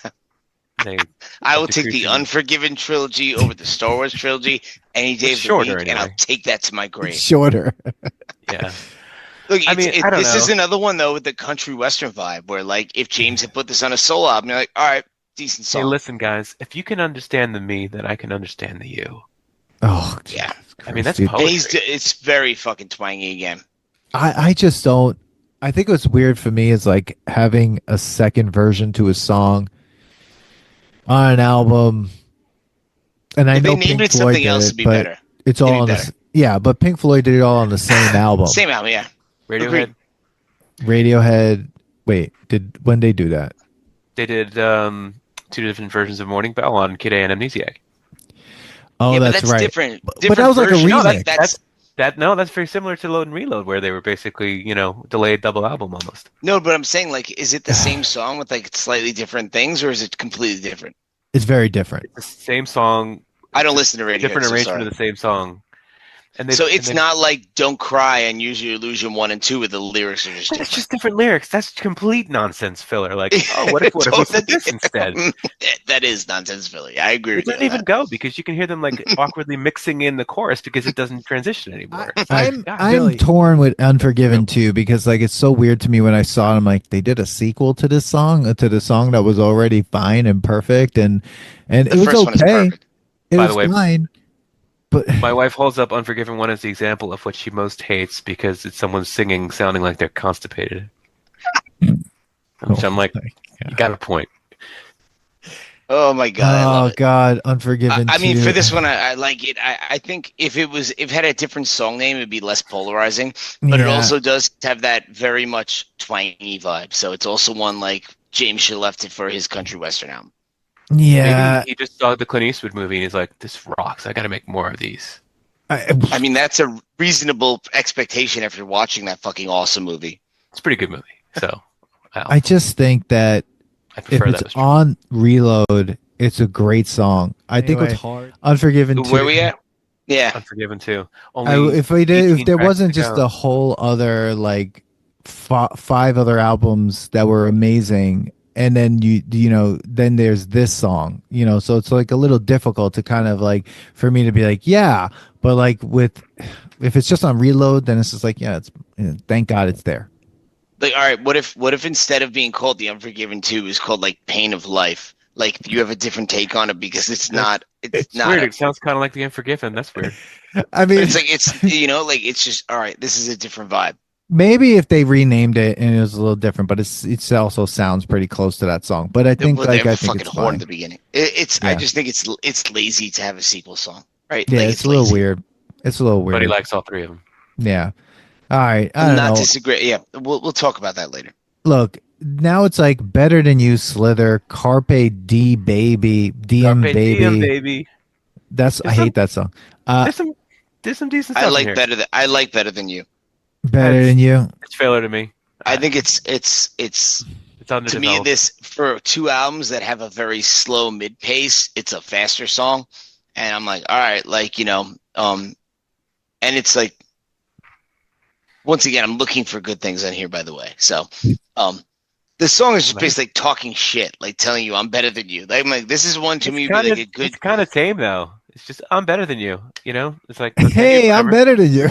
They- I will take the Decreasing. Unforgiven trilogy over the Star Wars trilogy any day It's of the shorter week, and anyway. I'll take that to my grave. It's shorter. yeah. Look, I mean, I don't this know. is another one though with the country western vibe, where like if James had put this on a solo album, you're like, all right, decent Hey, song. listen, guys. If you can understand the me, then I can understand the you. Oh Yeah. I mean, that's dude. And poetry. it's very fucking twangy again. I just don't. I think what's weird for me is like having a second version to a song on an album. And I If know they named Pink it Floyd something did else, it, it'd be but better. it's It'd all be on the better. yeah. But Pink Floyd did it all on the same album. Same album, yeah. Radiohead. Radiohead. Wait, when they do that? They did two different versions of Morning Bell on Kid A and Amnesiac. Oh, Yeah, but that's that's right. different. But different that was like a version. No, remix. that's very similar to Load and Reload, where they were basically, delayed double album almost. no, but I'm saying like, is it the same song with like slightly different things, or is it completely different? It's very different. The same song, I don't listen to Radiohead. different so arrangement sorry. of the same song. And So it's not like "Don't Cry" and "Use Your Illusion" 1 and 2, where the lyrics are just That's different. just different lyrics. That's complete nonsense filler. Like, oh, what if we said this instead? That is nonsense, Philly. I agree It with you. doesn't even go because you can hear them like awkwardly mixing in the chorus because it doesn't transition anymore. I'm Billy. torn with Unforgiven too because like it's so weird to me when I saw it. I'm like, they did a sequel to this song, to the song that was already fine and perfect, and it was first one is okay. perfect. It By was the way, fine, but My wife holds up Unforgiven 1 as the example of what she most hates because it's someone singing sounding like they're constipated. Which I'm like, you got a point. Oh my god! I love oh it. god, Unforgiven. I mean, 2. for this one, I like it. I think if it had a different song name, it'd be less polarizing. But it Yeah. also does have that very much twangy vibe. So it's also one like James should have left it for his country western album. yeah, Maybe he just saw the Clint Eastwood movie and he's like, this rocks. I got to make more of these. I mean, that's a reasonable expectation after watching that fucking awesome movie. It's a pretty good movie. So I just think that I if prefer it's that. on Reload, it's a great song. I think what's hard. Unforgiven 2. Where we at? Yeah. Unforgiven too. Only if 18 there tracks wasn't to just go. a whole other like 5 other albums that were amazing, and then then there's this song, so it's like a little difficult to kind of like for me to be like, yeah, but like if it's just on Reload, then it's just like, yeah, it's thank God it's there. Like, all right, what if instead of being called The Unforgiven 2 is called like Pain of Life? Like, you have a different take on it because it's not. It's not. Weird. It sounds kind of like The Unforgiven. That's weird. I mean, It's like like it's just all right. This is a different vibe. maybe if they renamed it and it was a little different, but it also sounds pretty close to that song. But I think Well, like they I have a think fucking it's horn fine. at the beginning. I Yeah. just think it's lazy to have a sequel song, right? Yeah, Like, it's a little lazy. weird. It's a little weird. But he likes all three of them. Yeah. All right. I I'm don't not know. disagree. Yeah, we'll talk about that later. Look, now it's like Better Than You, Slither, Carpe D Baby, DM Carpe Baby. Diem, baby. I hate that song. There's some decent stuff I in like here. better than you. Better That's- Than You. It's failure to me. I think it's underdeveloped. to me, this for 2 albums that have a very slow mid pace, it's a faster song, and I'm like, all right, like and it's like, once again, I'm looking for good things on here, by the way. So, this song is just basically like talking shit, like telling you I'm better than you. Like, I'm like, this is one to me would be like a good. It's kind of tame though. It's just I'm better than you. You know, it's like hey, I'm better than you.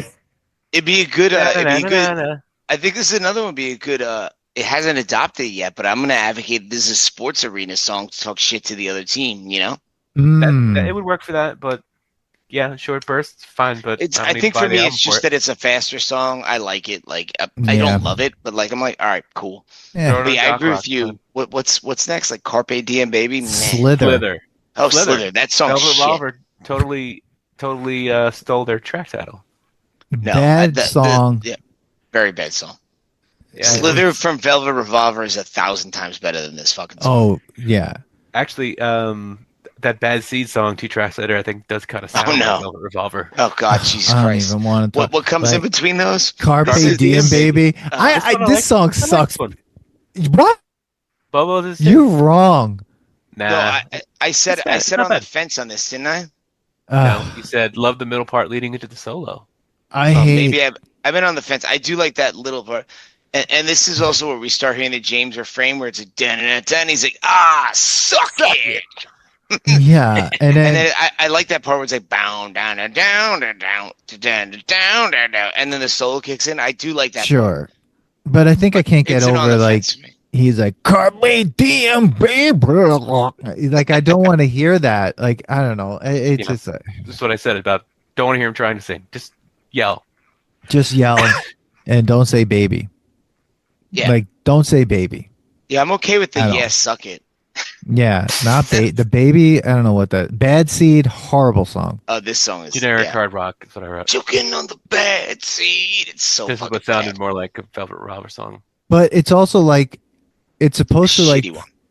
It'd be a good. I think this is another one. Be a good. It hasn't adopted it yet, but I'm gonna advocate this is a sports arena song to talk shit to the other team. You know, it would work for that, but. Yeah, short bursts, fine, but I think for me, it's just that it's a faster song. I like it. Like I don't love it, but like I'm like, all right, cool. Yeah, but I agree with you. What's next? Like Carpe Diem, baby. Slither. Oh, Slither. That song. Velvet Revolver totally stole their track title. No, bad song. Yeah, very bad song. Yeah, Slither from Velvet Revolver is 1,000 times better than this fucking song. Oh yeah. Actually, that Bad Seed song 2 tracks later, I think does kind of sound like Velvet Revolver. Oh God, Jesus I don't Christ! even want to talk. What comes in between those? Carpe Diem, baby. This song sucks. What? Bobo's is You're wrong. Nah. No, I said on the fence on this, didn't I? No, you said love the middle part leading into the solo. I hate. Maybe I've been on the fence. I do like that little part. And this is also where we start hearing the James refrain where it's like, and he's like, suck it. Yeah, and then I like that part where it's like bound down and down and down down down down, and then the solo kicks in. I do like that. Sure, part. But I think I can't get over like he's like Carpe Diem, baby. Like I don't want to hear that. Like I don't know. It's just this is what I said about don't want to hear him trying to sing. Just yell, and don't say baby. Yeah, like don't say baby. Yeah, I'm okay with the suck it. Yeah, not the baby. I don't know what that Bad Seed, horrible song. Oh, this song is generic hard rock. That's what I wrote. Choking on the bad seed. It's so. This is what sounded more like a Velvet Revolver song. But it's also like it's supposed to like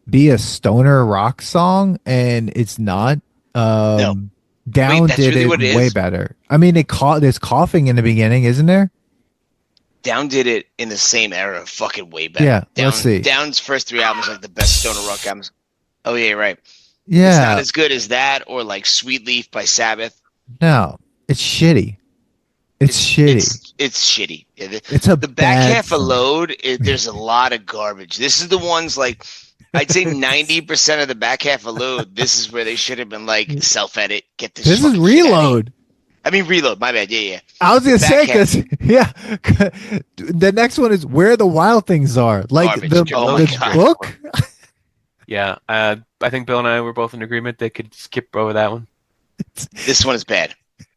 be a stoner rock song, and it's not. No. Down did really it way better. I mean, there's coughing in the beginning, isn't there? Down did it in the same era, fucking way better. Yeah, let's see. Down's first 3 albums are like the best stoner rock albums. Oh yeah, right. Yeah, it's not as good as that or like Sweet Leaf by Sabbath. No, it's shitty. It's shitty. It's shitty. It's the back half of Load. There's a lot of garbage. This is the ones like I'd say 90% of the back half of Load. This is where they should have been like self-edit. Get this. This is Reload. I mean Reload. My bad. Yeah. I was gonna say because the next one is Where the Wild Things Are. Like garbage. the book. Yeah, I think Bill and I were both in agreement they could skip over that one. This one is bad.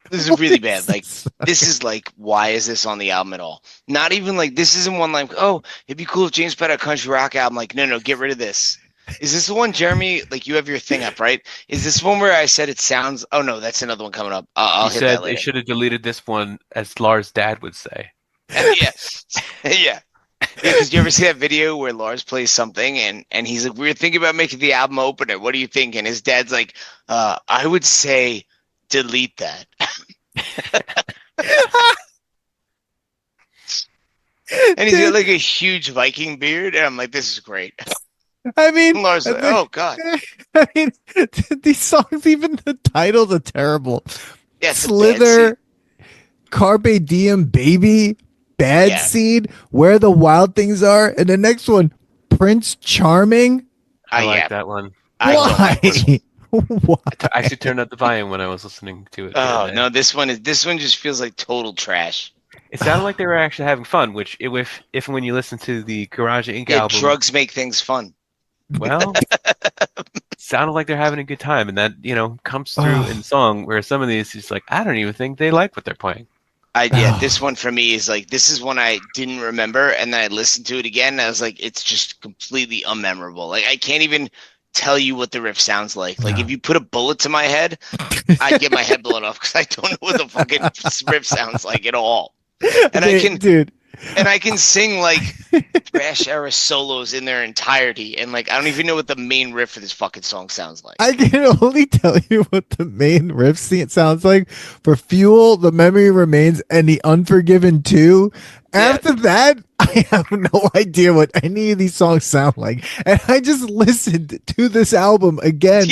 This is really bad. Like this is like, why is this on the album at all? Not even like this isn't one like, oh, it'd be cool if James put out a country rock album. Like, no, get rid of this. Is this the one, Jeremy? Like you have your thing up, right? Is this one where I said it sounds? Oh no, that's another one coming up. I'll hit that later. They should have deleted this one, as Lars' dad would say. Yeah. Because you ever see that video where Lars plays something and he's like, we were thinking about making the album opener. What do you think? And his dad's like, I would say delete that. And he's got like a huge Viking beard. And I'm like, this is great. I mean, Lars like, oh God. I mean, these songs, even the titles are terrible. Yeah, Slither, Carpe Diem, baby. Bad Seed, Where the Wild Things Are, and the next one, Prince Charming. I like that one. Why? Why? I actually turned up the volume when I was listening to it. Oh no, this one just feels like total trash. It sounded like they were actually having fun, which if when you listen to the Garage Inc. album, drugs make things fun. Well, sounded like they're having a good time, and that comes through in song. Where some of these, it's like I don't even think they like what they're playing. This one for me is like, this is one I didn't remember, and then I listened to it again, and I was like, it's just completely unmemorable. Like, I can't even tell you what the riff sounds like. Like, if you put a bullet to my head, I'd get my head blown off, because I don't know what the fucking riff sounds like at all. And I can sing, like, thrash era solos in their entirety, and, like, I don't even know what the main riff for this fucking song sounds like. I can only tell you what the main riff sounds like for Fuel, The Memory Remains, and the Unforgiven 2. After that, I have no idea what any of these songs sound like. And I just listened to this album again,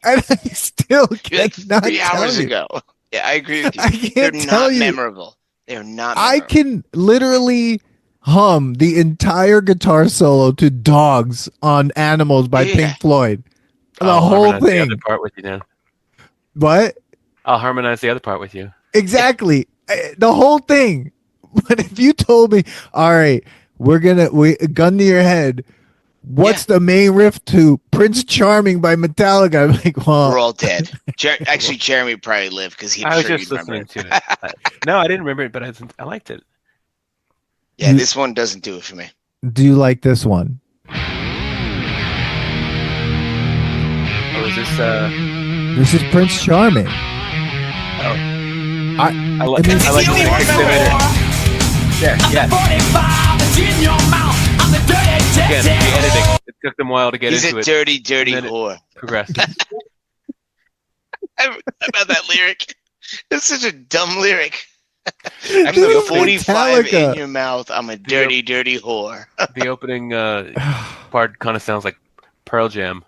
and I still Like cannot 3 tell hours you. ago. Yeah, I agree with you. I can't They're tell not you. memorable. They're not I memorable. can literally hum the entire guitar solo to Dogs on Animals by Yeah. Pink Floyd. The I'll whole harmonize the other thing. part with you now. What? I'll harmonize the other part with you. Exactly. The whole thing. But if you told me, all right, we gun to your head, what's the main riff to Prince Charming by Metallica? I'm like, well, We're all dead. Actually, Jeremy would probably live because he'd I was sure just you'd remember listening it. to it. No, I didn't remember it, but I liked it. Yeah, this one doesn't do it for me. do you like this one? Oh, is this This is Prince Charming. I like the exhibit. Yeah. Again, the editing. It took them a while to get He's into a it. dirty, dirty and then it whore. progressed. About that lyric. It's such a dumb lyric. I'm Dude, the 45 Metallica. in your mouth. I'm a dirty, dirty whore. The opening part kind of sounds like Pearl Jam.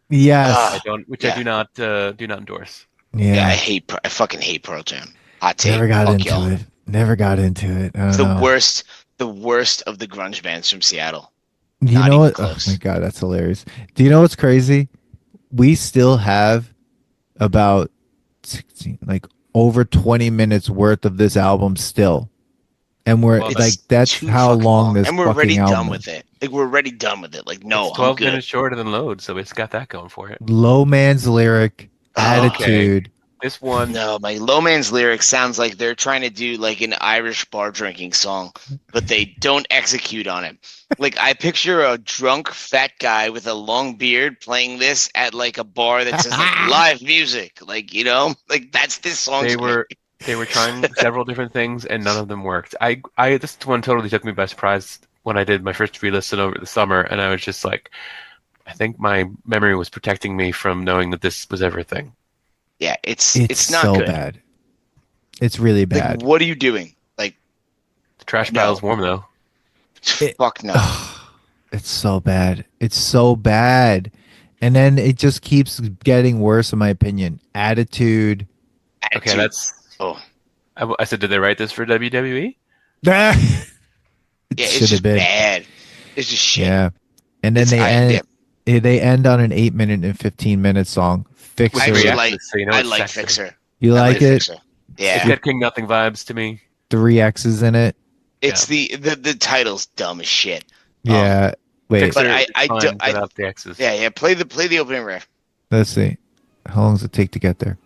Yes. Ah. I do not endorse. yeah. I fucking hate Pearl Jam. Hot take. Never got Fuck into y'all. it. Never got into it. I don't It's know. the worst of the grunge bands from Seattle. You Not know even what? close. Oh my god, that's hilarious. Do you know what's crazy? We still have about 16, like over 20 minutes worth of this album still, and we're Well, like, that's Too how fucking long this and we're fucking already album done is. with it. Like we're already done with it. Like no, It's 12 I'm good. minutes shorter than Load, so it's got that going for it. Low Man's Lyric, Okay. Attitude. This one, No, my Low Man's lyrics sounds like they're trying to do like an Irish bar drinking song, but they don't execute on it. Like I picture a drunk fat guy with a long beard playing this at like a bar that says like live music. Like, you know, like that's this song. they were trying several different things and none of them worked. This one totally took me by surprise when I did my first re-listen over the summer, and I was just like, I think my memory was protecting me from knowing that this was everything. Yeah, it's not so good. bad. It's really bad. Like, what are you doing? Like, The trash No. pile's warm though. fuck no. It's so bad. It's so bad. And then it just keeps getting worse, in my opinion. Attitude. Okay, Attitude. that's. Oh. I said, did they write this for WWE? Yeah, It it's should just have been. bad. It's just shit. Yeah. And then they end on an 8-minute and 15-minute song. Fixer. I actually Reacts, like. so you know I it's like sexy. Fixer. You I like it? Fixer. It's Yeah, got King Nothing vibes to me. 3 X's in it. it's the title's dumb as shit. Yeah. Wait. Fixer But I is fine do- without the X's. Yeah. Play the opening riff. Let's see. How long does it take to get there?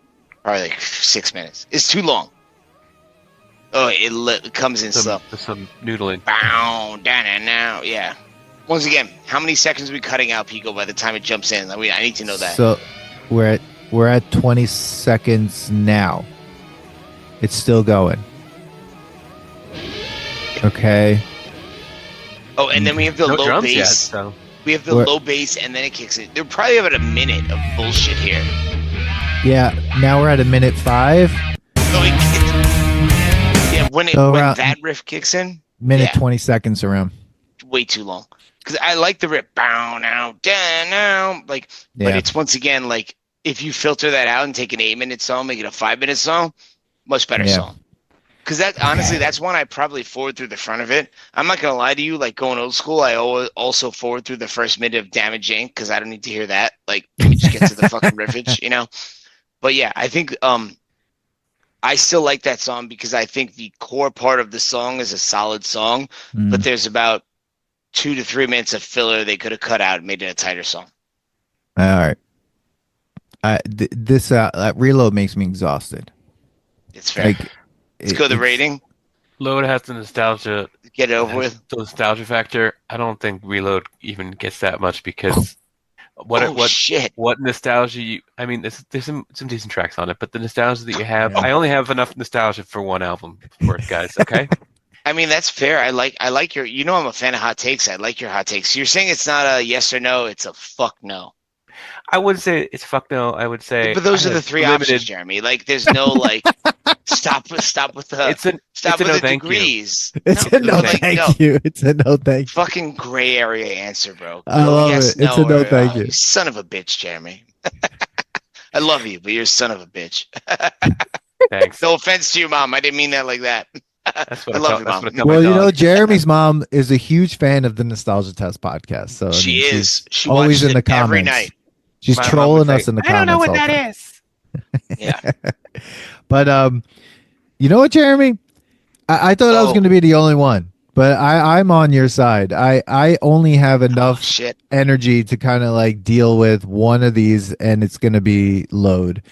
Probably like 6 minutes. It's too long. Oh, it comes in slow. Some noodling. Bow, down and now. Yeah. Once again, how many seconds are we cutting out, Pico, by the time it jumps in? I mean, I need to know that. So we're at 20 seconds now. It's still going. Okay. Oh, and then we have the No low drums bass. yet, so. We have the We're- low bass, and then it kicks in. They're probably about a minute of bullshit here. Yeah. Now we're at 1:05. Oh, yeah, when So around- that riff kicks in, Minute Yeah. 20 seconds around. way too long. Because I like the riff, bow now, down now, like. But Yeah. it's once again like if you filter that out and take an 8-minute song, make it a 5-minute song, much better Yeah. song. Because that honestly, that's one I probably forward through the front of it. I'm not gonna lie to you, like going old school, I also forward through the first minute of Damage Inc. because I don't need to hear that. Like, let me just get to the fucking riffage, you know. But yeah, I think I still like that song because I think the core part of the song is a solid song, Mm. but there's about 2 to 3 minutes of filler they could have cut out and made it a tighter song. All right. This reload makes me exhausted. It's fair. Like, Let's go to the it's- rating. Load has the nostalgia. Get it over with. The nostalgia factor. I don't think Reload even gets that much because what Shit. nostalgia you? I mean, there's some decent tracks on it, but the nostalgia that you have, Yeah. I only have enough nostalgia for one album worth, guys. Okay. I mean, that's fair. I like your. You know, I'm a fan of hot takes. I like your hot takes. You're saying it's not a yes or no. It's a fuck no. I wouldn't say it's fuck no. I would say. But those I are the have 3 limited- options, Jeremy. Like, there's no like Stop with the It's a no thank you. degrees. It's a no thank you. It's a no thank you. Fucking gray area answer, bro. I love it. It's a no thank you. You son of a bitch, Jeremy. I love you, but you're a son of a bitch. Thanks. No offense to your mom. I didn't mean that like that. That's what I love you, Mom. Well, you know, Jeremy's mom is a huge fan of the Nostalgia Test podcast. So she is. She always watches in the it comments. every night. She's trolling us in the comments. I don't know what that is. Yeah. But you know what, Jeremy? I thought I was going to be the only one, but I'm on your side. I only have enough energy to kind of like deal with one of these, and it's going to be Load.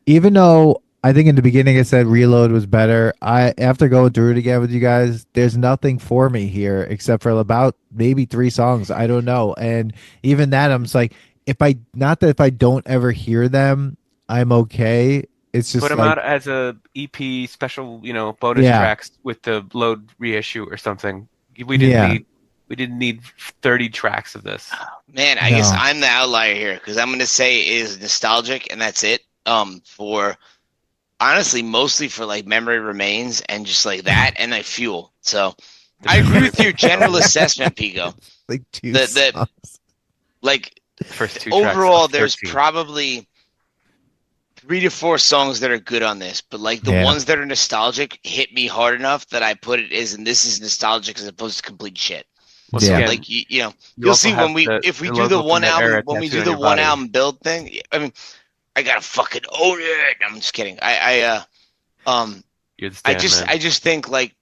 Even though I think in the beginning I said Reload was better, after going through it again with you guys, there's nothing for me here except for about maybe 3 songs. I don't know, and even that I'm just like, if I don't ever hear them, I'm okay. It's just put them out as a EP special, bonus tracks with the Load reissue or something. We didn't need 30 tracks of this. Man, I guess I'm the outlier here because I'm going to say it is nostalgic and that's it. For honestly, mostly for like Memory Remains and just like that and like Fuel. So I agree with your general assessment, Pico. Like 2 songs. Like the first 2 overall, tracks there's probably 3 to 4 songs that are good on this, but like the ones that are nostalgic hit me hard enough that I put it as, and this is nostalgic as opposed to complete shit. Well, so again, like you'll see when we do the one album build thing. I mean, I gotta fucking own it. I'm just kidding. I just think like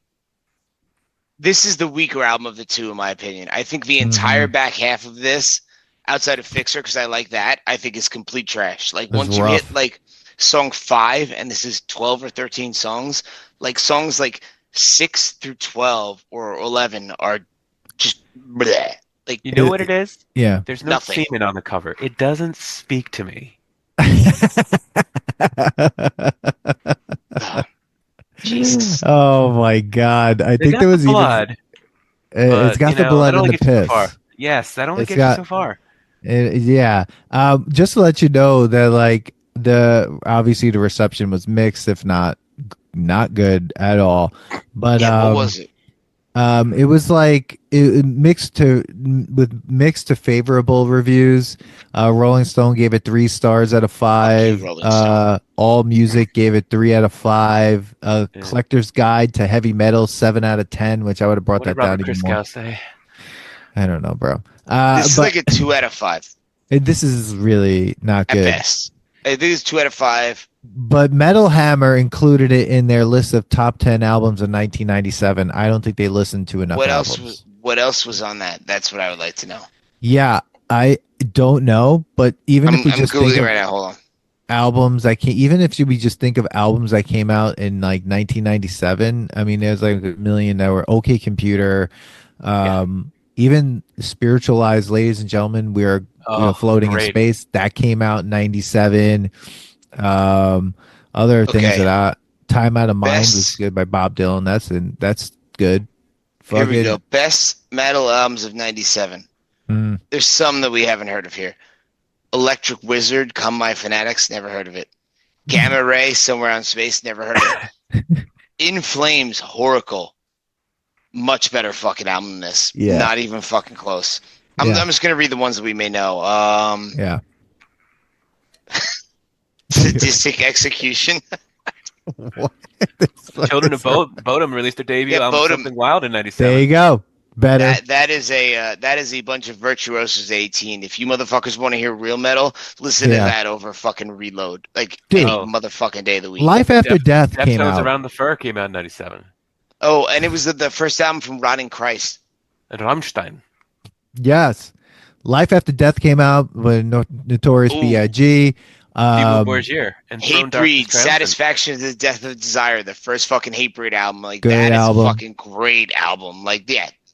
this is the weaker album of the 2 in my opinion. I think the entire back half of this, outside of Fixer, because I like that, I think is complete trash. Like once you hit like song 5, and this is 12 or 13 songs, like songs like 6 through 12 or 11 are just bleh. Like you know what it is? Yeah. There's no semen on the cover. It doesn't speak to me. Jesus. Oh my God! I think there was blood. It's got the blood and the piss. So yes, that only gets you so far. Just to let you know that like obviously the reception was mixed, if not good at all. But what was it? It was like mixed to favorable reviews. Rolling Stone gave it 3 stars out of 5. All Music gave it 3 out of 5. Collector's Guide to Heavy Metal 7 out of 10, which I would have brought that down even more. Say? I don't know, bro. This is like a 2 out of 5. This is really not good. At best. I think it's 2 out of 5. But Metal Hammer included it in their list of top 10 albums of 1997. I don't think they listened to enough albums. What else was on that? That's what I would like to know. Yeah, I don't know, but even if we just think of right now, hold on. albums, even if we just think of albums that came out in like 1997, I mean, there's like a million that were OK Computer, even Spiritualized, Ladies and Gentlemen, we are floating in space. That came out in 97. Other things that Time Out of Mind was good by Bob Dylan. That's good. Here we go. Best metal albums of 97. There's some that we haven't heard of here. Electric Wizard, Come My Fanatics, never heard of it. Gamma Ray, Somewhere on Space, never heard of it. In Flames, Horacle. Much better fucking album than this. Yeah. Not even fucking close. I'm just going to read the ones that we may know. Sadistic Execution. What? Children of Bodom released their debut album Something Wild in 97. There you go. Better. That is a bunch of virtuosos 18. If you motherfuckers want to hear real metal, listen to that over fucking Reload. Like any motherfucking day of the week. Life After Death came out. Around the Fur came out in 97. Oh, and it was the first album from Rotting Christ. And Rammstein. Yes. Life After Death came out with Notorious B.I.G. And Hatebreed, Satisfaction is the Death of Desire, the first fucking Hatebreed album. Like Great album. Is a fucking great album. Like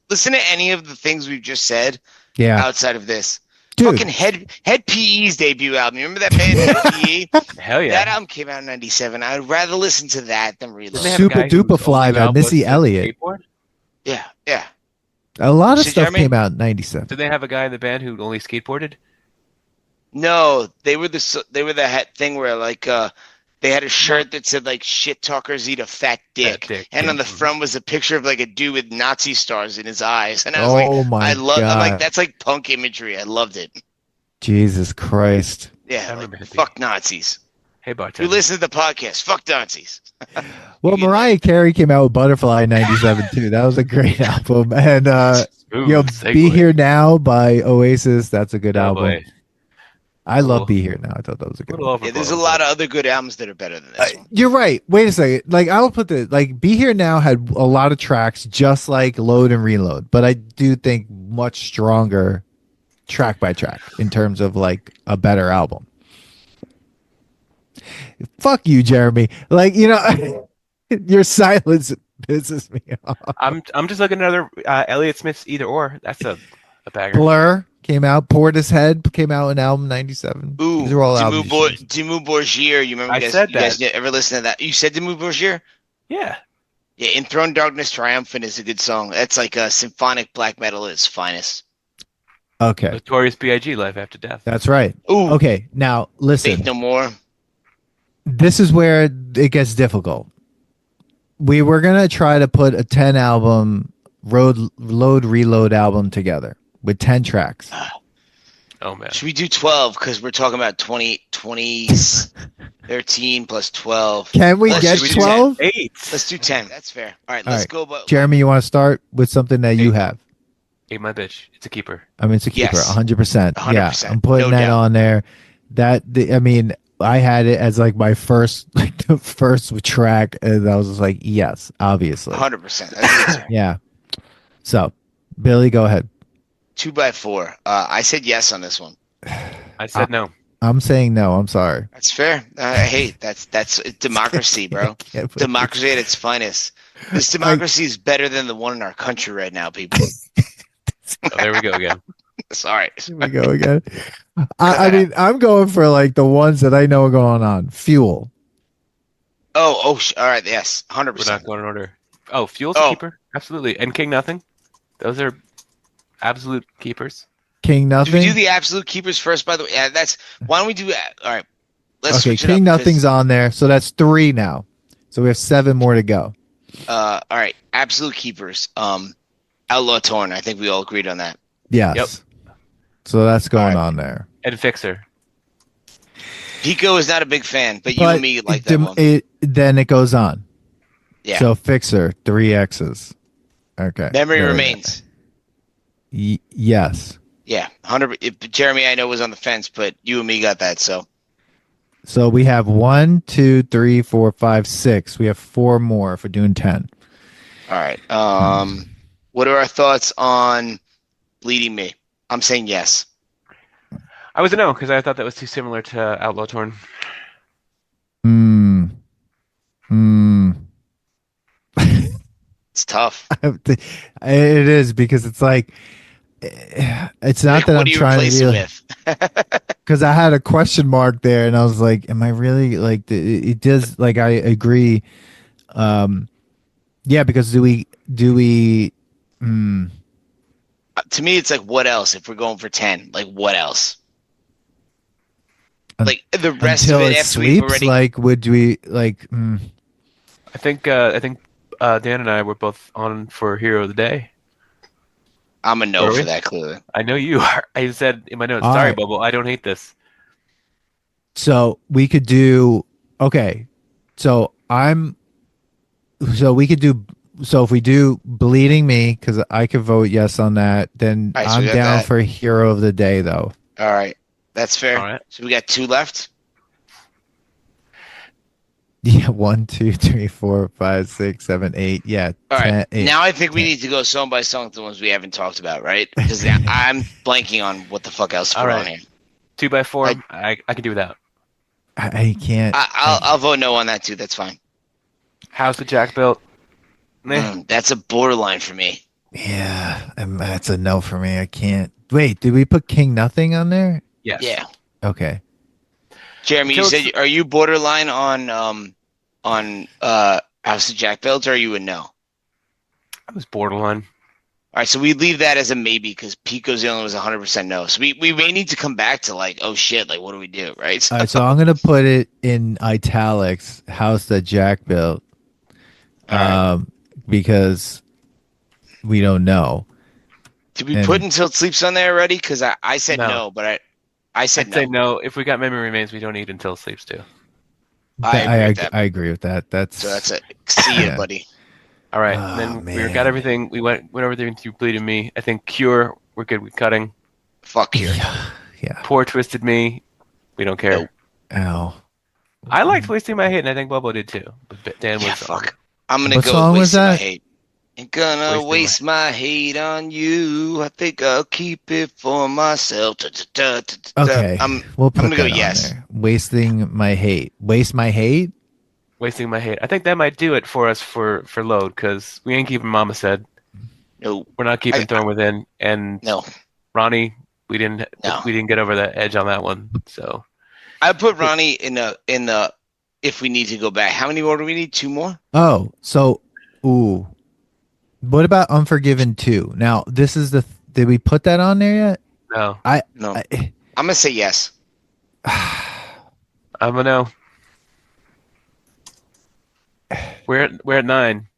listen to any of the things we've just said. Yeah. Outside of this, dude. Fucking Head PE's debut album. You remember that band Head PE? Hell yeah. That album came out in 97. I'd rather listen to that than Reload. Super Duper Fly by Missy Elliott. Yeah. A lot of stuff came out in 97. Did they have a guy in the band who only skateboarded? No, they were the thing where like They had a shirt that said like "Shit talkers eat a fat dick,", and on the front was a picture of like a dude with Nazi stars in his eyes. And I was I'm like, that's like punk imagery. I loved it. Jesus Christ! Yeah, fuck Nazis. Hey, bartender. You listen to the podcast. Fuck Nazis. Well, Mariah Carey came out with Butterfly in '97 too. That was a great album. And Be Here Now by Oasis. That's a good album. Boy. I love Be Here Now. I thought that was a good one. Yeah, there's a lot of other good albums that are better than this one. You're right. Wait a second. Like, I will put Be Here Now had a lot of tracks just like Load and Reload, but I do think much stronger track by track in terms of like a better album. Fuck you, Jeremy. Like, your silence pisses me off. I'm just looking at another Elliott Smith's Either Or. That's a bagger. Blur came out. Portishead came out in album '97. Ooh, these are all albums. Dimmu Borgir. You remember? You guys ever listen to that? You said Dimmu Borgir? Yeah. Yeah. Enthroned Darkness Triumphant is a good song. That's like a symphonic black metal at its finest. Okay. Notorious B.I.G. Life After Death. That's right. Ooh. Okay. Now listen. Faith No More. This is where it gets difficult. We were gonna try to put a 10 album Load Reload album together with 10 tracks. Oh man. Should we do 12? Because we're talking about 13 plus 12. Can we get 12? 8. Let's do 10. That's fair. All right, let's go. But Jeremy, you want to start with something that you have? Hey, my bitch. It's a keeper. I mean, it's a keeper. Yes. 100%. 100%. Yeah, I'm putting that on there. I had it as like my first, the first track, and I was just like, yes, obviously. 100%. Yeah. So, Billy, go ahead. 2x4. I said yes on this one. I said no. I'm saying no. I'm sorry. That's fair. Hey, that's democracy, bro. Democracy at its finest. This democracy is better than the one in our country right now, people. There we go again. Sorry. Here we go again. I mean, I'm going for like the ones that I know are going on. Fuel. All right. Yes, 100%. We're not going in order. Oh, Fuel's a keeper. Absolutely. And King Nothing. Those are absolute keepers. King Nothing. Did we do the absolute keepers first, by the way? Yeah, why don't we do that? All right. Let's switch it up, King Nothing's on there. So that's 3 now. So we have 7 more to go. All right. Absolute keepers. Outlaw Thorn. I think we all agreed on that. Yes. Yep. So that's going on there. And Fixer. Pico is not a big fan, but you and me like that one. Then it goes on. Yeah. So Fixer, 3 X's. Okay. Memory Remains. Yes. Yeah, 100. Jeremy, I know, was on the fence, but you and me got that. So we have 1, 2, 3, 4, 5, 6. We have 4 more if we're doing 10. All right. What are our thoughts on Bleeding Me? I'm saying yes. I was a no because I thought that was too similar to Outlaw Torn. It's tough. It is because it's like it's not that I'm trying to with because I had a question mark there and I was like, am I really like it does like I agree. Yeah, because do we to me it's like what else if we're going for 10? Like what else? Like the rest of it after we've already like would we like I think Dan and I were both on for Hero of the Day. I'm a no for that, clearly. I know you are. I said in my notes, sorry, Bubble, I don't hate this. So we could do okay. So we could do if we do Bleeding Me, because I could vote yes on that, then right, I'm down for Hero of the Day though. All right. That's fair. All right. So we got 2 left. Yeah, 1, 2, 3, 4, 5, 6, 7, 8. Yeah. All 10, right. 8, now I think 10. we need to go song by song to the ones we haven't talked about, right? Because I'm blanking on what the fuck else to put on here. 2x4. I can do without. I can't. I'll vote no on that too. That's fine. House of Jack built. That's a borderline for me. Yeah, that's a no for me. I can't. Wait, did we put King Nothing on there? Yes. Yeah. Okay. Jeremy, you said, are you borderline on House of Jack builds, or are you a no? I was borderline. All right, so we leave that as a maybe because Pico's the only one was 100% no. So we may need to come back to like, oh shit, like what do we do, right? All right, so I'm gonna put it in italics. House that Jack built, All right. because we don't know. Did we put Until It Sleeps on there already? Because I said no, but I said I'd no. say no. If we got Memory Remains, we don't need Until It Sleeps too. I agree with that. I agree with that. So that's it. See you, buddy. All right, Oh, then we man. got everything. We went over everything through Bleeding Me. I think Cure, we're good with cutting. Fuck you. Yeah. Poor Twisted Me, we don't care. Nope. Ow. I liked Wasting My Hate, and I think Bubba did too. But Dan was fuck. I'm gonna What go song with was Wasting My that? Hate. Ain't gonna waste my hate on you. I think I'll keep it for myself. Okay. We'll put I'm gonna go that on yes. there. Wasting My Hate. Waste My Hate? Wasting My Hate. I think that might do it for us for load because we ain't keeping Mama Said. No. We're not keeping Thorn Within, and No. Ronnie, we didn't get over that edge on that one. So I put Ronnie in the if we need to go back. How many more do we need? 2 more? Oh, so what about Unforgiven 2? Now, this is did we put that on there yet? no, No. I'm gonna say yes. I'm gonna know. We're at 9,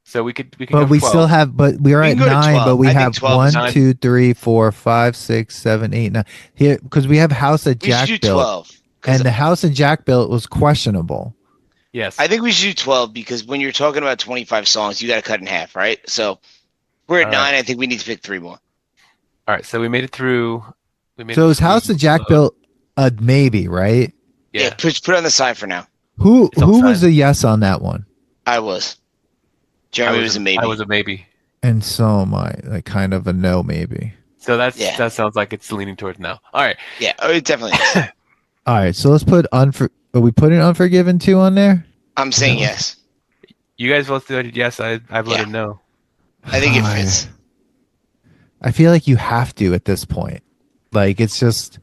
so we could But go we 12. still have. But we're We at can go to 9. 12. But we I think have 12 is 1, fine. 2, 3, 4, 5, 6, 7, 8, 9 here because we have House that We Jack should do built, 12. and the House that Jack built was questionable. Yes, I think we should do 12 because when you're talking about 25 songs, you got to cut in half, right? So we're at All 9. right. I think we need to pick 3 more. All right, so we made it through. So is House that Jack built a maybe, right? Yeah. Put it on the side for now. Who It's on was side. a yes on that one? I was. Jeremy was a maybe. I was a maybe. And so am I, like kind of a no maybe. So that sounds like it's leaning towards no. All right. Yeah, it definitely is. All right, so let's put Are we putting Unforgiven 2 on there? I'm saying yes. You guys both voted yes. I voted no. I think it fits. I feel like you have to at this point. Like it's just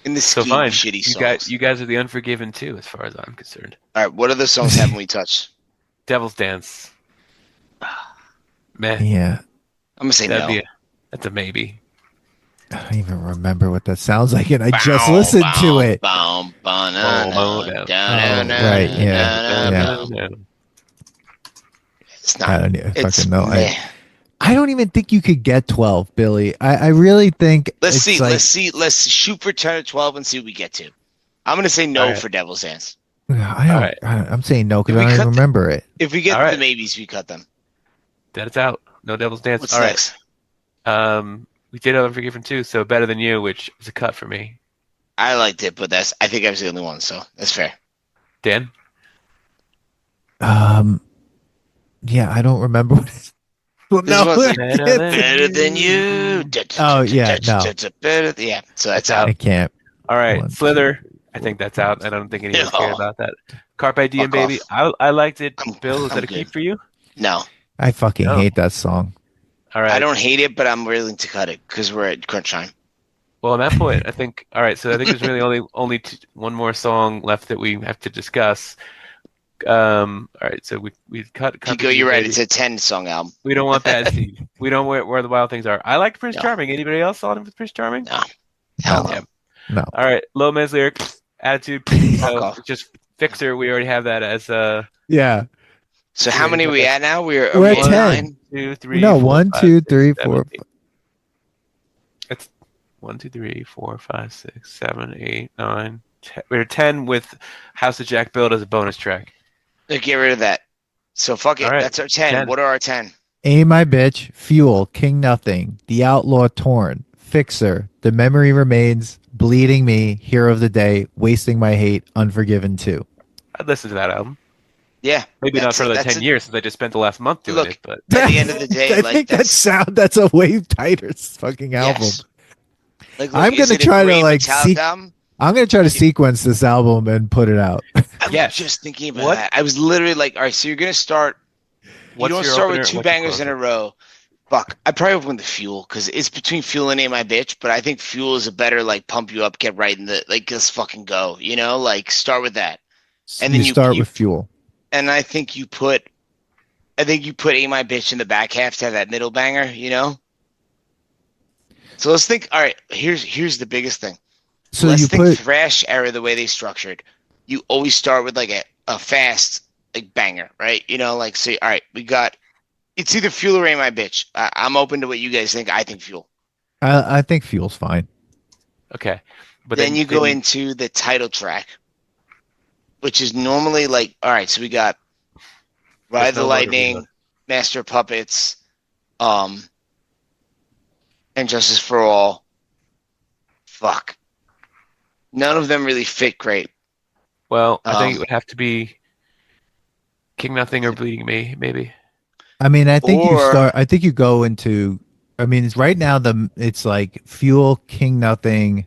In the So scheme of fine. shitty songs. You guys are the Unforgiven too, as far as I'm concerned. All right, what other songs haven't we touched? Devil's Dance. Meh. yeah. I'm going to say That'd no. That's a maybe. I don't even remember what that sounds like, and I just listened to it. Right, yeah. It's I not. don't even It's fucking know. meh. I don't even think you could get 12, Billy. I really think Let's it's see. like- Let's shoot for 10 or 12 and see what we get to. I'm going to say no All right. for Devil's Dance. I'm saying no because If I we don't cut even the- remember it. If we get All to right. the maybes, we cut them. That's out. No Devil's Dance. What's All right. next? We did have Unforgiven too, so Better Than You, which is a cut for me. I liked it, but I think I was the only one, so that's fair. Dan? Yeah, I don't remember what it's. Well, This one's like, I can't Better than you. Oh, yeah, no. Better, yeah, so that's out. I can't. All right. One, Slither. I think that's out. I don't think any of us No. care about that. Carpe Diem, Fuck baby. off. I liked it. I'm- Bill, is I'm that a good. keep for you? No, I fucking No. hate that song. All right. I don't hate it, but I'm willing to cut it because we're at crunch time. Well, at that point, I think. All right. So I think there's really only one more song left that we have to discuss. All right. So we cut. Carpe Pico, Diem, you're right. baby. It's a 10-song album. We don't want that. We don't where the wild things are. I liked Prince No. Charming. Anybody else saw him with Prince Charming? No. Hell no. Yeah. No. All right. Low Man's Lyrics. Attitude. off. Just Fixer. We already have that as Yeah. So how many are we at now? We're We're at at 10. 9. 2, 3. No, 4, 1, 5, 2, 6, 3, 7, 4. 8. It's 1, 2, 3, 4, 5, 6, 7, 8, 9, 10. We're 10 with House of Jack build as a bonus track. Get rid of that. So fuck it. All right. That's our 10. 10. What are our 10? Aim My Bitch, Fuel, King Nothing, The Outlaw Torn, Fixer, The Memory Remains, Bleeding Me, Hero of the Day, Wasting My Hate, Unforgiven 2. I'd listen to that album. Yeah. Maybe not That's for it, the that's 10 it. years since I just spent the last month doing Look, it. But At the end of the day, I like think that's a way tighter fucking album. Yes. Like, I'm is gonna it a try to, great like, Metallica seek- album? I'm gonna try to sequence this album and put it out. I was Yes. just thinking about What? that. I was literally like, all right, so you're gonna start. What's you don't your start opener, with 2 what's your bangers in closer? a row. Fuck, I probably would win the Fuel because it's between Fuel and Ain't My Bitch, but I think Fuel is a better like pump you up, get right in the like let's fucking go, you know, like start with that. And then you start you- with Fuel. And I think you put I think you put Ain't My Bitch in the back half to have that middle banger, you know? So let's think. All right, here's the biggest thing. So let's you think put thrash era the way they structured. You always start with like a fast like banger, right? You know, like say, all right, we got it's either Fuel or Ain't My Bitch. I'm open to what you guys think. I think Fuel. I think Fuel's fine. Okay, but Then you go into the title track, which is normally like, all right, so we got Ride the Lightning, Master of Puppets, and Justice for All. Fuck. None of them really fit great. Well, I think it would have to be King Nothing or Bleeding Me, maybe. I mean, I think you go into. I mean, it's right now it's like Fuel, King Nothing,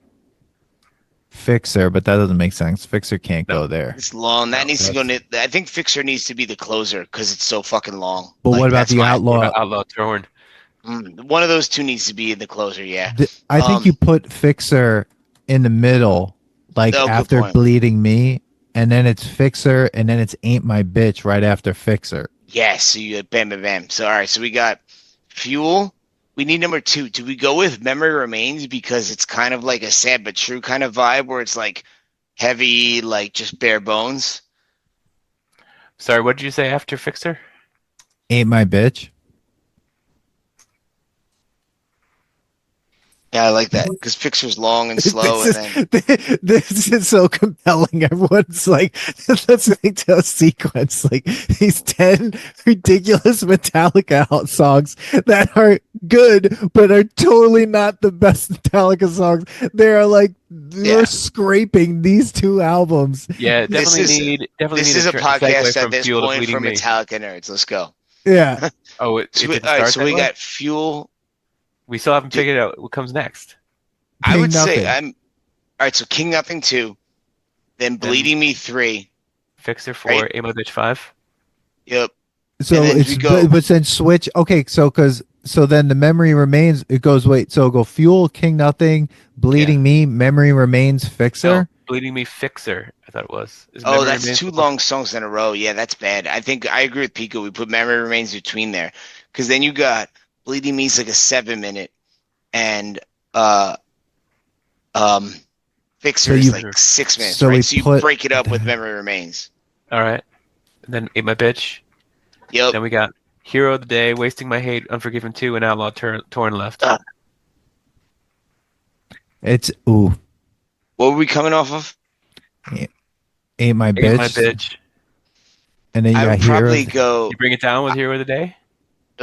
Fixer, but that doesn't make sense. Fixer can't go there. It's long. That needs to go. I think Fixer needs to be the closer because it's so fucking long. But what about the Outlaw? Outlaw Thorn. One of those two needs to be in the closer. Yeah. I think you put Fixer in the middle, like after Bleeding Me, and then it's Fixer, and then it's Ain't My Bitch right after Fixer. Yes. So you bam, bam, bam. So all right. So we got Fuel. We need number 2. Do we go with Memory Remains because it's kind of like a sad but true kind of vibe where it's like heavy, like just bare bones? Sorry, what did you say after Fixer? Ain't My Bitch. Yeah, I like that because Fixer's long and slow. This is so compelling. Everyone's like listening to a sequence, like these 10 ridiculous Metallica songs that are good, but are totally not the best Metallica songs. They are like they're scraping these 2 albums. Yeah, this is a podcast at this point for Metallica nerds. Let's go. Yeah. All right, so we got Fuel. We still haven't figured out what comes next. I would say all right. So King Nothing 2, then Bleeding Me 3, Fixer 4, right? Ain't My Bitch 5. Yep. So it's but then switch. Okay, so then the Memory Remains. It goes so go Fuel, King Nothing, Bleeding Me, Memory Remains, Fixer. No, Bleeding Me, Fixer. I thought it was. That's 2 long songs in a row. Yeah, that's bad. I think I agree with Pico. We put Memory Remains between there because then you got. Bleeding Me is like a 7-minute, and Fixer is like 6 minutes. So right, so you break it up with Memory Remains. All right, and then Ain't My Bitch. Yep. Then we got Hero of the Day, Wasting My Hate, Unforgiven 2, and Outlaw Torn left. It's ooh. What were we coming off of? Ain't My Bitch. Ain't My Bitch. And then you got probably go. You bring it down with Hero of the Day.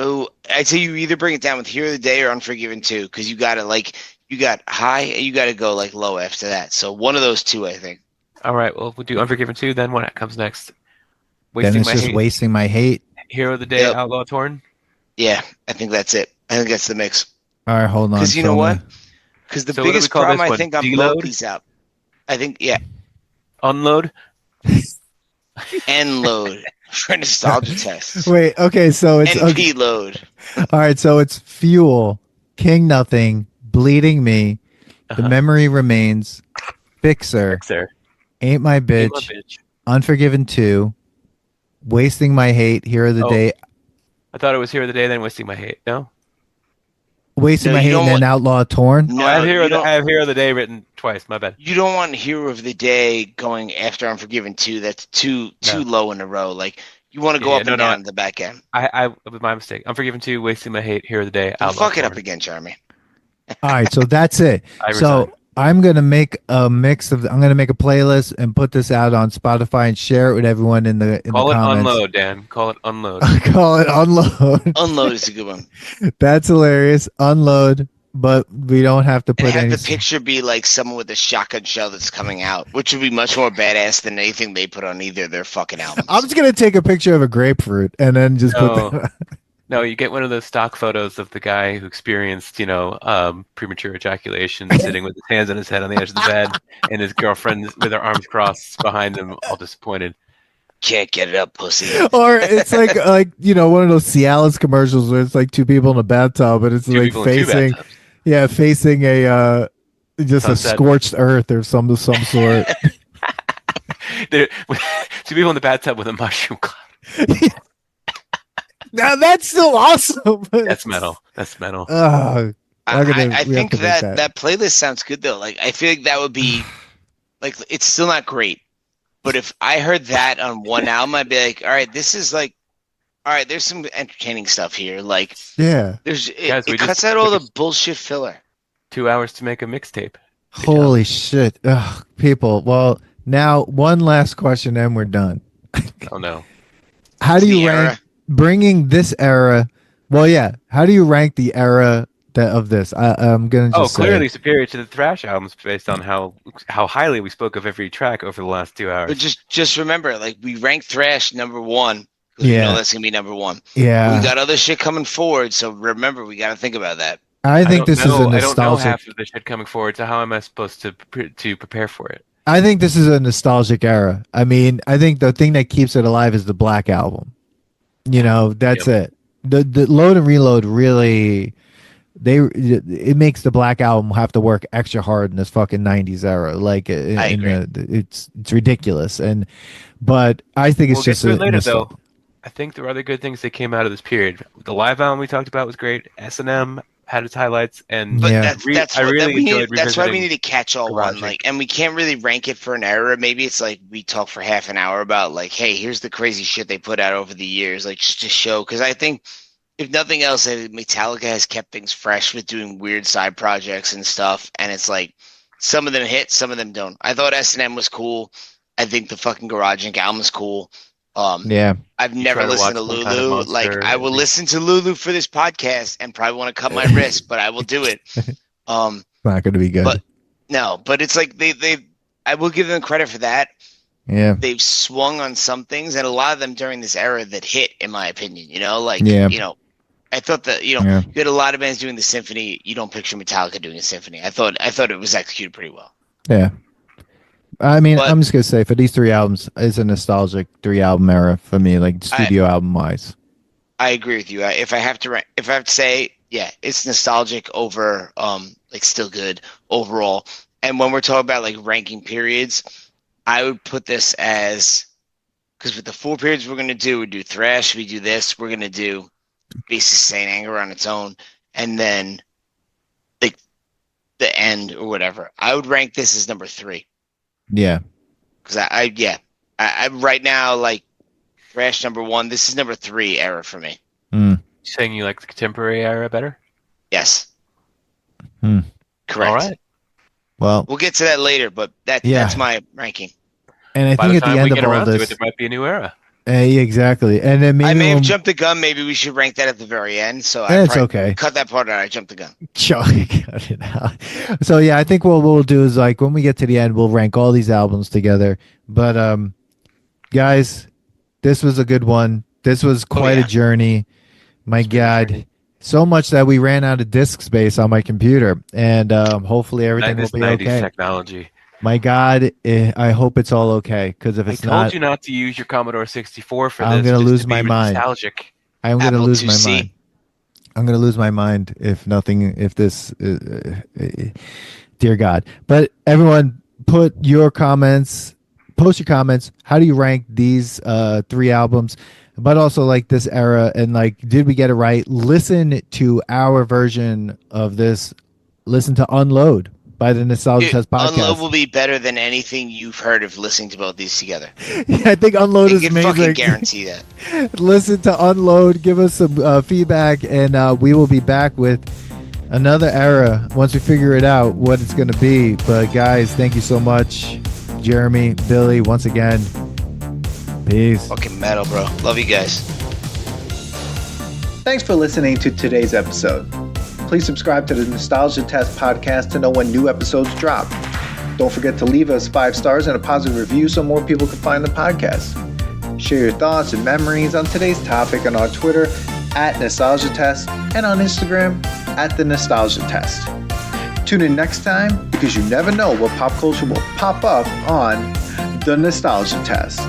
Oh, I'd say you either bring it down with Hero of the Day or Unforgiven 2, because you got high and you got to go like low after that. So one of those 2, I think. All right, well, we'll do Unforgiven 2, then what comes next? Wasting My Hate. Hero of the Day, Outlaw Torn? Yeah, I think that's it. I think that's the mix. All right, hold on. Because you know what? Because the biggest problem I think on both these out. I think, Unload? End load. For nostalgia tests. Wait, okay, so it's NP load. All right, so it's Fuel, King Nothing, Bleeding Me, The Memory Remains, Fixer, Ain't My Bitch, Unforgiven 2, Wasting My Hate, Hero of the Day. I thought it was Hero of the Day, then Wasting My Hate. No? Wasting My Hate and then Outlaw Torn? No, I have Hero of the Day written twice. My bad. You don't want Hero of the Day going after Unforgiven 2. That's too low in a row. Like, you want to go up and down the back end. It was my mistake. Unforgiven 2, Wasting My Hate, Hero of the Day, Outlaw Fuck it Torn. up again, Jeremy. All right, so that's it. So I'm gonna make a mix of. I'm gonna make a playlist and put this out on Spotify and share it with everyone in the comments. Call it Unload, Dan. Call it Unload. Call it Unload. Unload is a good one. That's hilarious. Unload, but we don't have to put the picture be like someone with a shotgun shell that's coming out, which would be much more badass than anything they put on either of their fucking albums. I'm just gonna take a picture of a grapefruit and then just put that. No, you get one of those stock photos of the guy who experienced, premature ejaculation, sitting with his hands on his head on the edge of the bed, and his girlfriend with her arms crossed behind him, all disappointed. Can't get it up, pussy. Or it's like one of those Cialis commercials where it's like 2 people in a bathtub, but it's like facing a just sunset. A scorched earth or some sort. 2 people in the bathtub with a mushroom cloud. Now that's still awesome. That's metal. That's metal. I think that playlist sounds good though. Like I feel like that would be like it's still not great, but if I heard that on one album, I'd be like, all right, this is like, all right, there's some entertaining stuff here. Like, yeah, it cuts out all the bullshit filler. 2 hours to make a mixtape. Holy shit, people. Well, now one last question, and we're done. Oh no. How do you rank bringing this era? Well, yeah. How do you rank the era of this? I'm gonna just clearly superior to the thrash albums based on how highly we spoke of every track over the last 2 hours. But just remember, like we ranked thrash number 1. Yeah, you know that's gonna be number 1. Yeah, we got other shit coming forward, so remember we got to think about that. I think this is a nostalgic. I don't know half of the shit coming forward, so how am I supposed to prepare for it? I think this is a nostalgic era. I mean, I think the thing that keeps it alive is the Black Album. You know, that's it. The Load and Reload really. It makes the Black Album have to work extra hard in this fucking 90s era. Like it's ridiculous. But I think it's just later though. I think there are other good things that came out of this period. The live album we talked about was great. S&M had its highlights, and that's why we need to catch all one. Like, and we can't really rank it for an era. Maybe it's like we talk for half an hour about like, hey, here's the crazy shit they put out over the years, like just to show. Because I think if nothing else, Metallica has kept things fresh with doing weird side projects and stuff. And it's like some of them hit, some of them don't. I thought S&M was cool. I think the fucking Garage Inc. album is cool. I've never listened to Lulu. Like I will listen to Lulu for this podcast and probably want to cut my wrist, but I will do it. Not going to be good. But it's like I will give them credit for that. Yeah, they've swung on some things, and a lot of them during this era that hit, in my opinion. You know, like you know, I thought that you had a lot of bands doing the symphony. You don't picture Metallica doing a symphony. I thought it was executed pretty well. Yeah. I mean, I'm just gonna say for these 3 albums, it's a nostalgic 3-album era for me, like studio album wise. I agree with you. If I have to say, yeah, it's nostalgic over, like still good overall. And when we're talking about like ranking periods, I would put this as because with the 4 periods we're gonna do, we do thrash, we do this, we're gonna do Basis Saint Anger on its own, and then like the end or whatever. I would rank this as number 3. Yeah, because I right now like thrash number 1. This is number 3 era for me. You saying you like the contemporary era better? Yes. All Correct. right. Well, we'll get to that later, but that's my ranking. And I think at the end of all this, there might be a new era. Exactly. And then maybe I may have jumped the gun. Maybe we should rank that at the very end. So that's okay. Cut that part out. I jumped the gun. Cut it out. So yeah, I think what we'll do is like when we get to the end, we'll rank all these albums together. But guys, this was a good one. This was quite a journey. My God, so much that we ran out of disk space on my computer, and hopefully everything will be okay. Technology. My God, I hope it's all okay. Because if it's not, I told you not to use your Commodore 64 for this. I'm going to lose my mind. Nostalgic. I'm going to lose my mind. I'm going to lose my mind if this, dear God. But everyone, post your comments. How do you rank these 3 albums? But also like this era, and like, did we get it right? Listen to our version of this. Listen to Unload by the Nostalgia Test podcast. Unload will be better than anything you've heard of listening to both these together. Yeah, I think Unload is amazing. I can fucking guarantee that. Listen to Unload, give us some feedback, and we will be back with another era once we figure it out what it's going to be. But guys, thank you so much. Jeremy, Billy, once again, peace. Fucking metal, bro. Love you guys. Thanks for listening to today's episode. Please subscribe to the Nostalgia Test podcast to know when new episodes drop. Don't forget to leave us 5 stars and a positive review so more people can find the podcast. Share your thoughts and memories on today's topic on our Twitter @NostalgiaTest and on Instagram @TheNostalgiaTest. Tune in next time because you never know what pop culture will pop up on The Nostalgia Test.